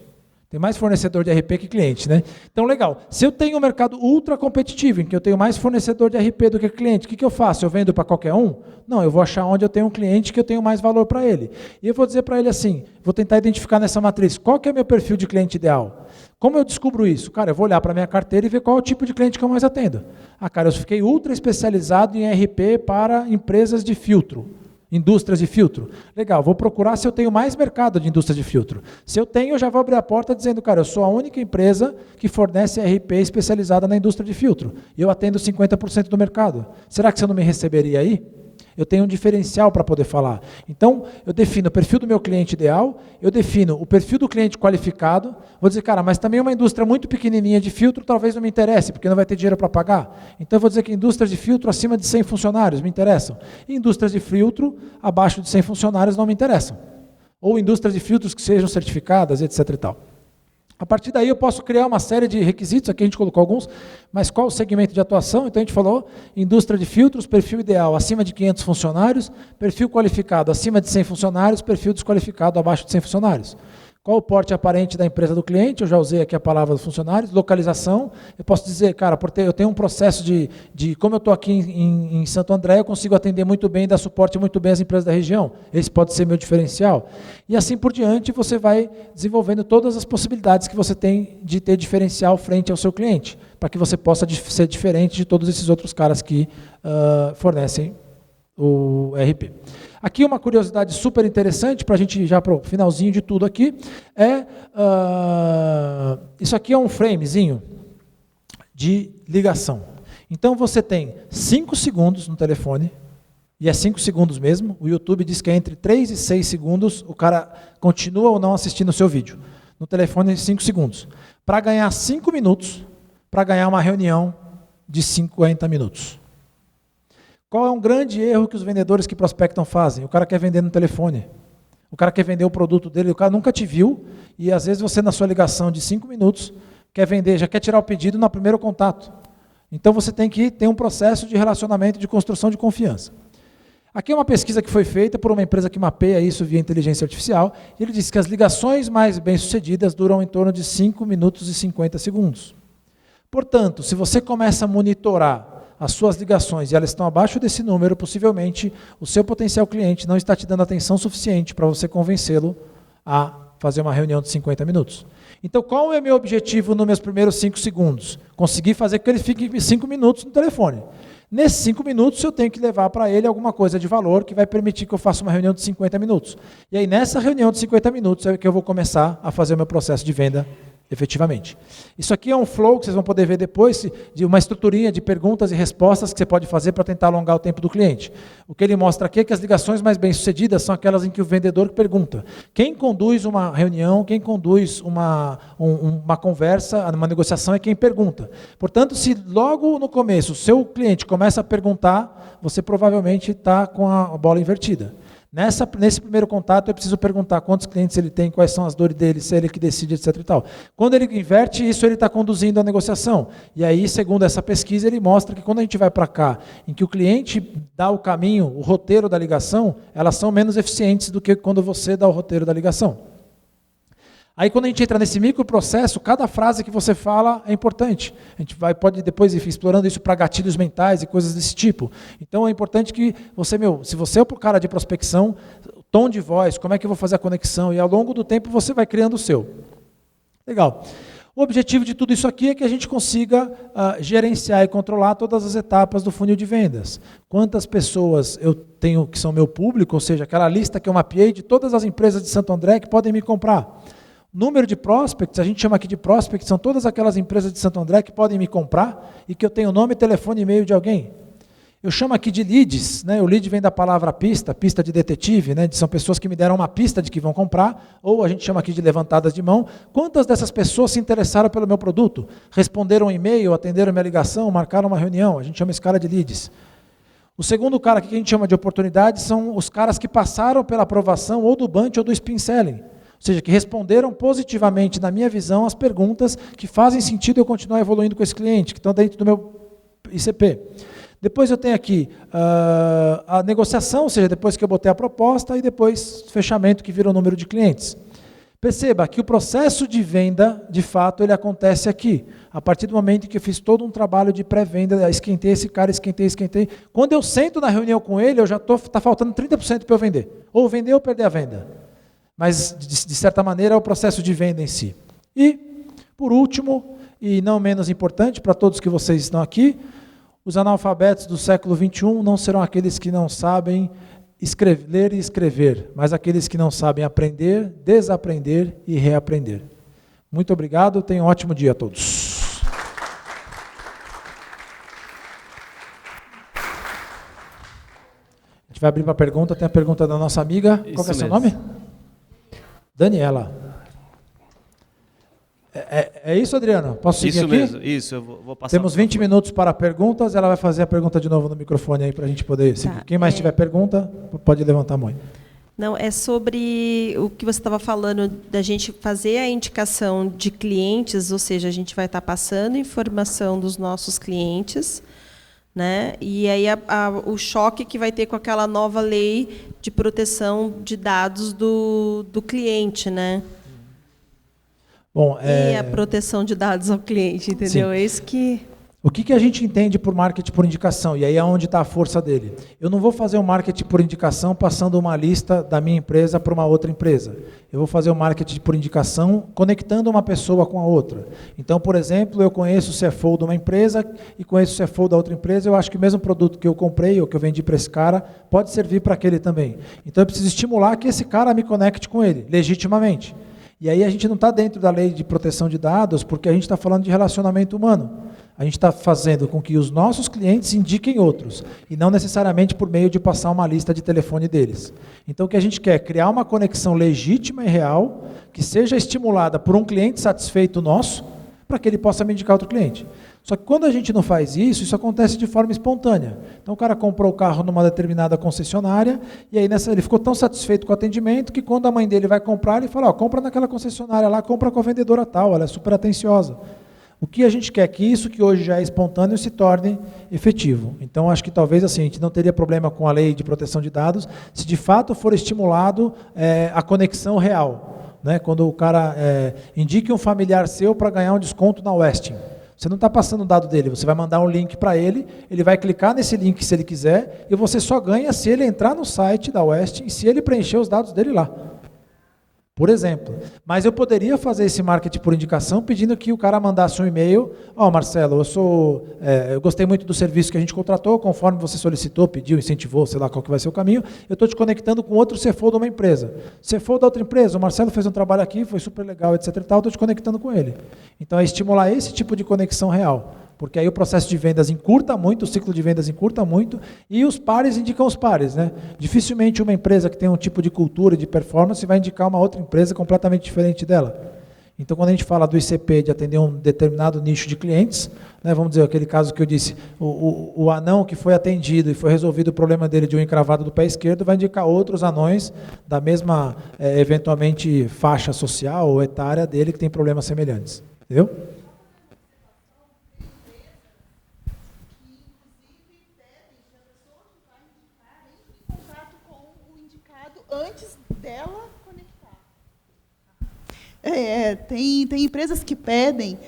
B: Tem mais fornecedor de RP que cliente, né? Então, legal. Se eu tenho um mercado ultra competitivo, em que eu tenho mais fornecedor de RP do que cliente, o que eu faço? Eu vendo para qualquer um? Não, eu vou achar onde eu tenho um cliente que eu tenho mais valor para ele. E eu vou dizer para ele assim, vou tentar identificar nessa matriz, qual que é meu perfil de cliente ideal? Como eu descubro isso? Cara, eu vou olhar para a minha carteira e ver qual é o tipo de cliente que eu mais atendo. Ah, cara, eu fiquei ultra especializado em RP para empresas de filtro. Indústrias de filtro. Legal, vou procurar se eu tenho mais mercado de indústria de filtro. Se eu tenho, eu já vou abrir a porta dizendo, cara, eu sou a única empresa que fornece RP especializada na indústria de filtro. E eu atendo 50% do mercado. Será que você não me receberia aí? Eu tenho um diferencial para poder falar. Então, eu defino o perfil do meu cliente ideal, eu defino o perfil do cliente qualificado, vou dizer, cara, mas também uma indústria muito pequenininha de filtro talvez não me interesse, porque não vai ter dinheiro para pagar. Então, eu vou dizer que indústrias de filtro acima de 100 funcionários me interessam. E indústrias de filtro abaixo de 100 funcionários não me interessam. Ou indústrias de filtros que sejam certificadas, etc. e tal. A partir daí eu posso criar uma série de requisitos, aqui a gente colocou alguns, mas qual o segmento de atuação? Então a gente falou, indústria de filtros, perfil ideal acima de 500 funcionários, perfil qualificado acima de 100 funcionários, perfil desqualificado abaixo de 100 funcionários. Qual o porte aparente da empresa do cliente? Eu já usei aqui a palavra dos funcionários. Localização, eu posso dizer, cara, eu tenho um processo como eu estou aqui em Santo André, eu consigo atender muito bem, dar suporte muito bem às empresas da região. Esse pode ser meu diferencial. E assim por diante, você vai desenvolvendo todas as possibilidades que você tem de ter diferencial frente ao seu cliente, para que você possa ser diferente de todos esses outros caras que fornecem o RP. Aqui uma curiosidade super interessante, para a gente já para o finalzinho de tudo aqui, isso aqui é um framezinho de ligação. Então você tem 5 segundos no telefone, e é 5 segundos mesmo, o YouTube diz que é entre 3 e 6 segundos, o cara continua ou não assistindo o seu vídeo. No telefone, 5 segundos. Para ganhar 5 minutos, para ganhar uma reunião de 50 minutos. Qual é um grande erro que os vendedores que prospectam fazem? O cara quer vender no telefone. O cara quer vender o produto dele, o cara nunca te viu, e às vezes você na sua ligação de 5 minutos, quer vender, já quer tirar o pedido no primeiro contato. Então você tem que ter um processo de relacionamento, de construção de confiança. Aqui é uma pesquisa que foi feita por uma empresa que mapeia isso via inteligência artificial, e ele disse que as ligações mais bem-sucedidas duram em torno de 5 minutos e 50 segundos. Portanto, se você começa a monitorar as suas ligações e elas estão abaixo desse número, possivelmente o seu potencial cliente não está te dando atenção suficiente para você convencê-lo a fazer uma reunião de 50 minutos. Então, qual é o meu objetivo nos meus primeiros 5 segundos? Conseguir fazer com que ele fique 5 minutos no telefone. Nesses 5 minutos, eu tenho que levar para ele alguma coisa de valor que vai permitir que eu faça uma reunião de 50 minutos. E aí, nessa reunião de 50 minutos, é que eu vou começar a fazer o meu processo de venda efetivamente. Isso aqui é um flow que vocês vão poder ver depois, de uma estruturinha de perguntas e respostas que você pode fazer para tentar alongar o tempo do cliente. O que ele mostra aqui é que as ligações mais bem-sucedidas são aquelas em que o vendedor pergunta. Quem conduz uma reunião, quem conduz uma conversa, uma negociação é quem pergunta. Portanto, se logo no começo o seu cliente começa a perguntar, você provavelmente está com a bola invertida. Nesse primeiro contato, eu preciso perguntar quantos clientes ele tem, quais são as dores dele, se é ele que decide, etc. e tal. Quando ele inverte isso, ele está conduzindo a negociação. E aí, segundo essa pesquisa, ele mostra que quando a gente vai para cá, em que o cliente dá o caminho, o roteiro da ligação, elas são menos eficientes do que quando você dá o roteiro da ligação. Aí quando a gente entra nesse microprocesso, cada frase que você fala é importante. A gente pode depois ir explorando isso para gatilhos mentais e coisas desse tipo. Então é importante que você, se você é o cara de prospecção, tom de voz, como é que eu vou fazer a conexão, e ao longo do tempo você vai criando o seu. Legal. O objetivo de tudo isso aqui é que a gente consiga gerenciar e controlar todas as etapas do funil de vendas. Quantas pessoas eu tenho que são meu público, ou seja, aquela lista que eu mapeei de todas as empresas de Santo André que podem me comprar. Número de prospects, a gente chama aqui de prospects, são todas aquelas empresas de Santo André que podem me comprar e que eu tenho nome, telefone e e-mail de alguém. Eu chamo aqui de leads, né? O lead vem da palavra pista, pista de detetive, né? São pessoas que me deram uma pista de que vão comprar, ou a gente chama aqui de levantadas de mão. Quantas dessas pessoas se interessaram pelo meu produto? Responderam um e-mail, atenderam minha ligação, marcaram uma reunião, a gente chama esse cara de leads. O segundo cara que a gente chama de oportunidade são os caras que passaram pela aprovação ou do Bunch ou do Spin Selling. Ou seja, que responderam positivamente, na minha visão, as perguntas que fazem sentido eu continuar evoluindo com esse cliente, que estão dentro do meu ICP. Depois eu tenho aqui a negociação, ou seja, depois que eu botei a proposta, e depois fechamento, que vira o número de clientes. Perceba que o processo de venda, de fato, ele acontece aqui. A partir do momento que eu fiz todo um trabalho de pré-venda, esquentei esse cara, esquentei. Quando eu sento na reunião com ele, eu já está faltando 30% para eu vender. Ou vender ou perder a venda. Mas, de certa maneira, é o processo de venda em si. E, por último, e não menos importante, para todos que vocês estão aqui, os analfabetos do século XXI não serão aqueles que não sabem ler e escrever, mas aqueles que não sabem aprender, desaprender e reaprender. Muito obrigado, tenham um ótimo dia a todos. A gente vai abrir para pergunta, tem a pergunta da nossa amiga. Qual que é o seu nome? Daniela. É isso, Adriano? Posso seguir
A: isso
B: aqui?
A: Isso mesmo, isso. Eu vou passar.
B: Temos 20 minutos para perguntas, ela vai fazer a pergunta de novo no microfone aí para a gente poder seguir. Quem mais tiver pergunta, pode levantar a mão.
C: Não, é sobre o que você estava falando, da gente fazer a indicação de clientes, ou seja, a gente vai estar passando informação dos nossos clientes, né? E aí o choque que vai ter com aquela nova lei de proteção de dados do cliente, né?
B: Bom,
C: e a proteção de dados ao cliente, entendeu?
B: Sim.
C: É isso que...
B: O que a gente entende por marketing por indicação? E aí é onde está a força dele. Eu não vou fazer um marketing por indicação passando uma lista da minha empresa para uma outra empresa. Eu vou fazer um marketing por indicação conectando uma pessoa com a outra. Então, por exemplo, eu conheço o CFO de uma empresa e conheço o CFO da outra empresa, eu acho que o mesmo produto que eu comprei ou que eu vendi para esse cara pode servir para aquele também. Então, eu preciso estimular que esse cara me conecte com ele, legitimamente. E aí a gente não está dentro da lei de proteção de dados, porque a gente está falando de relacionamento humano. A gente está fazendo com que os nossos clientes indiquem outros, e não necessariamente por meio de passar uma lista de telefone deles. Então o que a gente quer é criar uma conexão legítima e real, que seja estimulada por um cliente satisfeito nosso, para que ele possa me indicar outro cliente. Só que quando a gente não faz isso, isso acontece de forma espontânea. Então o cara comprou o carro numa determinada concessionária, e aí ele ficou tão satisfeito com o atendimento, que quando a mãe dele vai comprar, ele fala, compra naquela concessionária lá, compra com a vendedora tal, ela é super atenciosa. O que a gente quer é que isso que hoje já é espontâneo se torne efetivo. Então, acho que talvez assim, a gente não teria problema com a lei de proteção de dados se de fato for estimulado a conexão real. Né? Quando o cara indique um familiar seu para ganhar um desconto na Westin. Você não está passando o dado dele, você vai mandar um link para ele, ele vai clicar nesse link se ele quiser, e você só ganha se ele entrar no site da Westin e se ele preencher os dados dele lá. Por exemplo. Mas eu poderia fazer esse marketing por indicação pedindo que o cara mandasse um e-mail, Marcelo, eu gostei muito do serviço que a gente contratou, conforme você solicitou, pediu, incentivou, sei lá qual que vai ser o caminho, eu estou te conectando com outro CFO de uma empresa. CFO da outra empresa, o Marcelo fez um trabalho aqui, foi super legal, etc. Estou te conectando com ele. Então é estimular esse tipo de conexão real. Porque aí o processo de vendas encurta muito, o ciclo de vendas encurta muito, e os pares indicam os pares, né? Dificilmente uma empresa que tem um tipo de cultura e de performance vai indicar uma outra empresa completamente diferente dela. Então, quando a gente fala do ICP, de atender um determinado nicho de clientes, né, vamos dizer, aquele caso que eu disse, o anão que foi atendido e foi resolvido o problema dele de um encravado do pé esquerdo, vai indicar outros anões da mesma, eventualmente, faixa social ou etária dele que tem problemas semelhantes. Entendeu?
D: Antes dela conectar. Tem empresas que pedem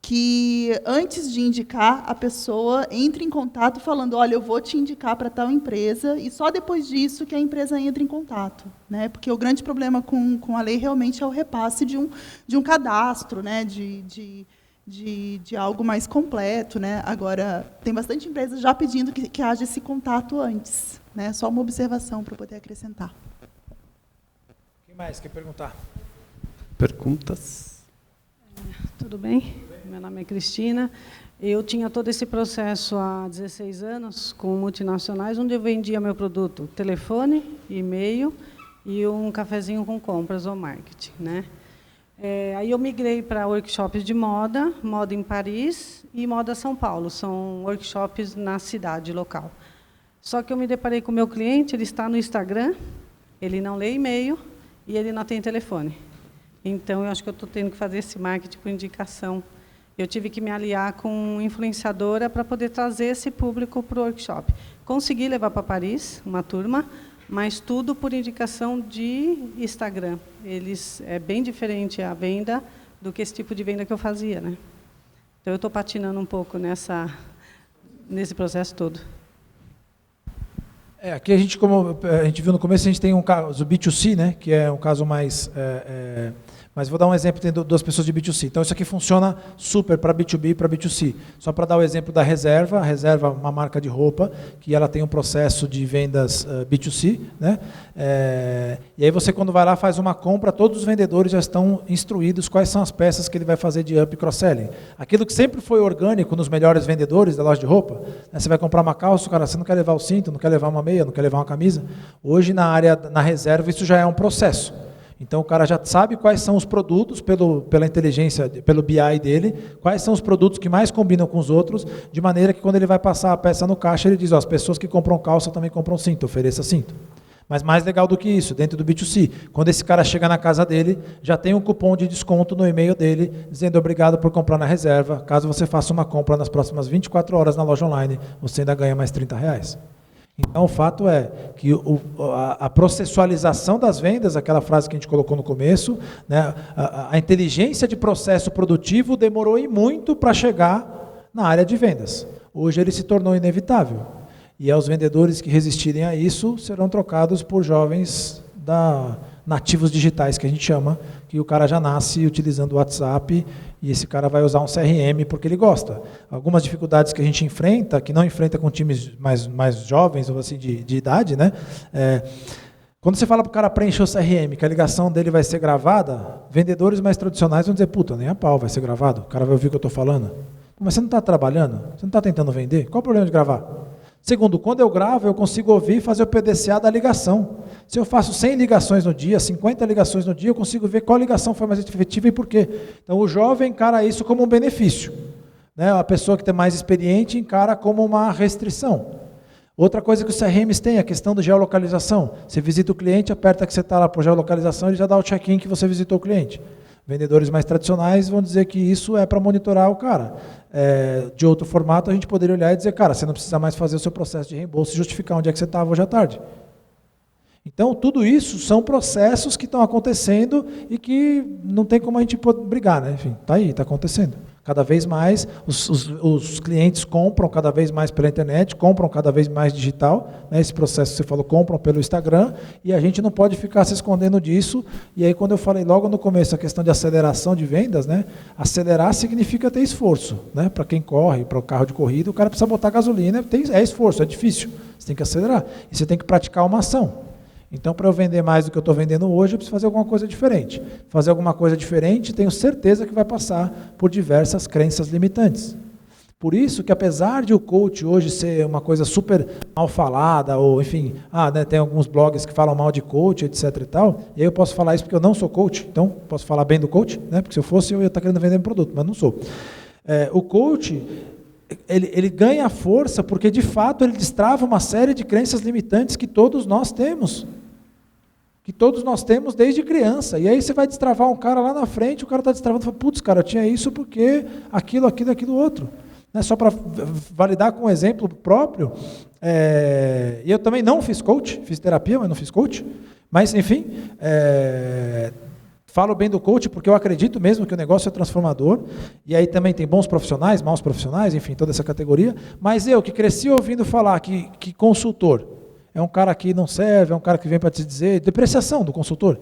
D: que antes de indicar, a pessoa entre em contato falando, olha, eu vou te indicar para tal empresa, e só depois disso que a empresa entra em contato, né? Porque o grande problema com a lei realmente é o repasse de um cadastro, né? de algo mais completo, né? Agora, tem bastante empresas já pedindo que haja esse contato antes, né? Só uma observação para poder acrescentar.
B: Quem mais quer perguntar?
A: Perguntas?
E: Tudo bem? Meu nome é Cristina. Eu tinha todo esse processo há 16 anos com multinacionais, onde eu vendia meu produto, telefone, e-mail e um cafezinho com compras ou marketing, né? Aí eu migrei para workshops de moda, moda em Paris e moda São Paulo. São workshops na cidade local. Só que eu me deparei com o meu cliente, ele está no Instagram, ele não lê e-mail e ele não tem telefone. Então, eu acho que eu estou tendo que fazer esse marketing por indicação. Eu tive que me aliar com influenciadora para poder trazer esse público para o workshop. Consegui levar para Paris uma turma, mas tudo por indicação de Instagram. É bem diferente a venda do que esse tipo de venda que eu fazia, né? Então, eu estou patinando um pouco nesse processo todo.
B: Aqui a gente, como a gente viu no começo, a gente tem um caso B2C, né, que é um caso mais... mas vou dar um exemplo, tem duas pessoas de B2C. Então, isso aqui funciona super para B2B e para B2C. Só para dar o exemplo da Reserva. A Reserva é uma marca de roupa, que ela tem um processo de vendas B2C. Né? E aí você, quando vai lá, faz uma compra, todos os vendedores já estão instruídos quais são as peças que ele vai fazer de up e cross-selling. Aquilo que sempre foi orgânico nos melhores vendedores da loja de roupa, né? Você vai comprar uma calça, cara, você não quer levar o cinto, não quer levar uma meia, não quer levar uma camisa. Hoje, na Reserva, isso já é um processo. Então, o cara já sabe quais são os produtos, pela inteligência, pelo BI dele, quais são os produtos que mais combinam com os outros, de maneira que, quando ele vai passar a peça no caixa, ele diz, as pessoas que compram calça também compram cinto, ofereça cinto. Mas mais legal do que isso, dentro do B2C, quando esse cara chega na casa dele, já tem um cupom de desconto no e-mail dele, dizendo obrigado por comprar na Reserva. Caso você faça uma compra nas próximas 24 horas na loja online, você ainda ganha mais R$30. Então, o fato é que a processualização das vendas, aquela frase que a gente colocou no começo, né, a inteligência de processo produtivo demorou e muito para chegar na área de vendas. Hoje ele se tornou inevitável. E os vendedores que resistirem a isso serão trocados por jovens nativos digitais, que a gente chama, que o cara já nasce utilizando o WhatsApp e esse cara vai usar um CRM porque ele gosta. Algumas dificuldades que a gente enfrenta, que não enfrenta com times mais jovens, ou assim, de idade, né? Quando você fala para o cara preencher o CRM, que a ligação dele vai ser gravada, vendedores mais tradicionais vão dizer, puta, nem a pau vai ser gravado, o cara vai ouvir o que eu estou falando. Mas você não está trabalhando? Você não está tentando vender? Qual o problema de gravar? Segundo, quando eu gravo, eu consigo ouvir e fazer o PDCA da ligação. Se eu faço 100 ligações no dia, 50 ligações no dia, eu consigo ver qual ligação foi mais efetiva e por quê. Então, o jovem encara isso como um benefício, né? A pessoa que é mais experiente encara como uma restrição. Outra coisa que os CRMs têm é a questão da geolocalização. Você visita o cliente, aperta que você está lá por geolocalização, ele já dá o check-in que você visitou o cliente. Vendedores mais tradicionais vão dizer que isso é para monitorar o cara. De outro formato, a gente poderia olhar e dizer, cara, você não precisa mais fazer o seu processo de reembolso e justificar onde é que você estava hoje à tarde. Então, tudo isso são processos que estão acontecendo e que não tem como a gente brigar, né? Enfim, está aí, está acontecendo. Cada vez mais, os clientes compram cada vez mais pela internet, compram cada vez mais digital, né? Esse processo que você falou, compram pelo Instagram, e a gente não pode ficar se escondendo disso. E aí, quando eu falei logo no começo a questão de aceleração de vendas, né? Acelerar significa ter esforço, né? Para quem corre, para o carro de corrida, o cara precisa botar gasolina, é esforço, é difícil, você tem que acelerar, e você tem que praticar uma ação. Então, para eu vender mais do que eu estou vendendo hoje, eu preciso fazer alguma coisa diferente. Fazer alguma coisa diferente, tenho certeza que vai passar por diversas crenças limitantes. Por isso que, apesar de o coach hoje ser uma coisa super mal falada, ou enfim, né, tem alguns blogs que falam mal de coach, etc. e tal, e aí eu posso falar isso porque eu não sou coach, então posso falar bem do coach, né, porque se eu fosse, eu ia estar querendo vender um produto, mas não sou. O coach, ele ganha força porque, de fato, ele destrava uma série de crenças limitantes que todos nós temos. Que todos nós temos desde criança. E aí você vai destravar um cara lá na frente, o cara está destravando e fala, putz, cara, eu tinha isso porque aquilo outro. Né? Só para validar com um exemplo próprio, e eu também não fiz coach, fiz terapia, mas não fiz coach. Mas, enfim, Falo bem do coach porque eu acredito mesmo que o negócio é transformador, e aí também tem bons profissionais, maus profissionais, enfim, toda essa categoria, mas eu que cresci ouvindo falar que consultor é um cara que não serve, é um cara que vem para te dizer, depreciação do consultor.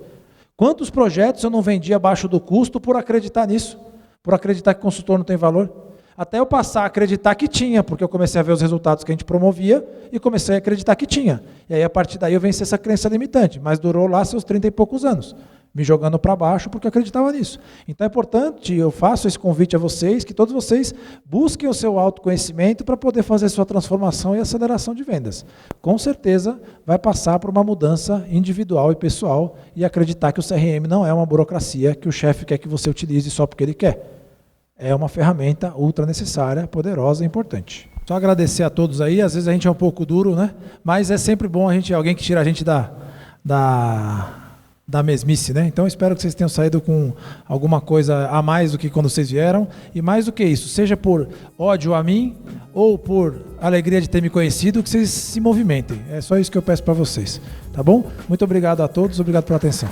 B: Quantos projetos eu não vendi abaixo do custo por acreditar nisso, por acreditar que consultor não tem valor? Até eu passar a acreditar que tinha, porque eu comecei a ver os resultados que a gente promovia e comecei a acreditar que tinha. E aí, a partir daí, eu venci essa crença limitante, mas durou lá seus 30 e poucos anos, me jogando para baixo porque eu acreditava nisso. Então é importante, eu faço esse convite a vocês, que todos vocês busquem o seu autoconhecimento para poder fazer sua transformação e aceleração de vendas. Com certeza vai passar por uma mudança individual e pessoal e acreditar que o CRM não é uma burocracia que o chefe quer que você utilize só porque ele quer. É uma ferramenta ultra necessária, poderosa e importante. Só agradecer a todos aí, às vezes a gente é um pouco duro, né? Mas é sempre bom alguém que tira a gente da mesmice, né? Então eu espero que vocês tenham saído com alguma coisa a mais do que quando vocês vieram, e mais do que isso, seja por ódio a mim ou por alegria de ter me conhecido, que vocês se movimentem. É só isso que eu peço para vocês, tá bom? Muito obrigado a todos, obrigado pela atenção.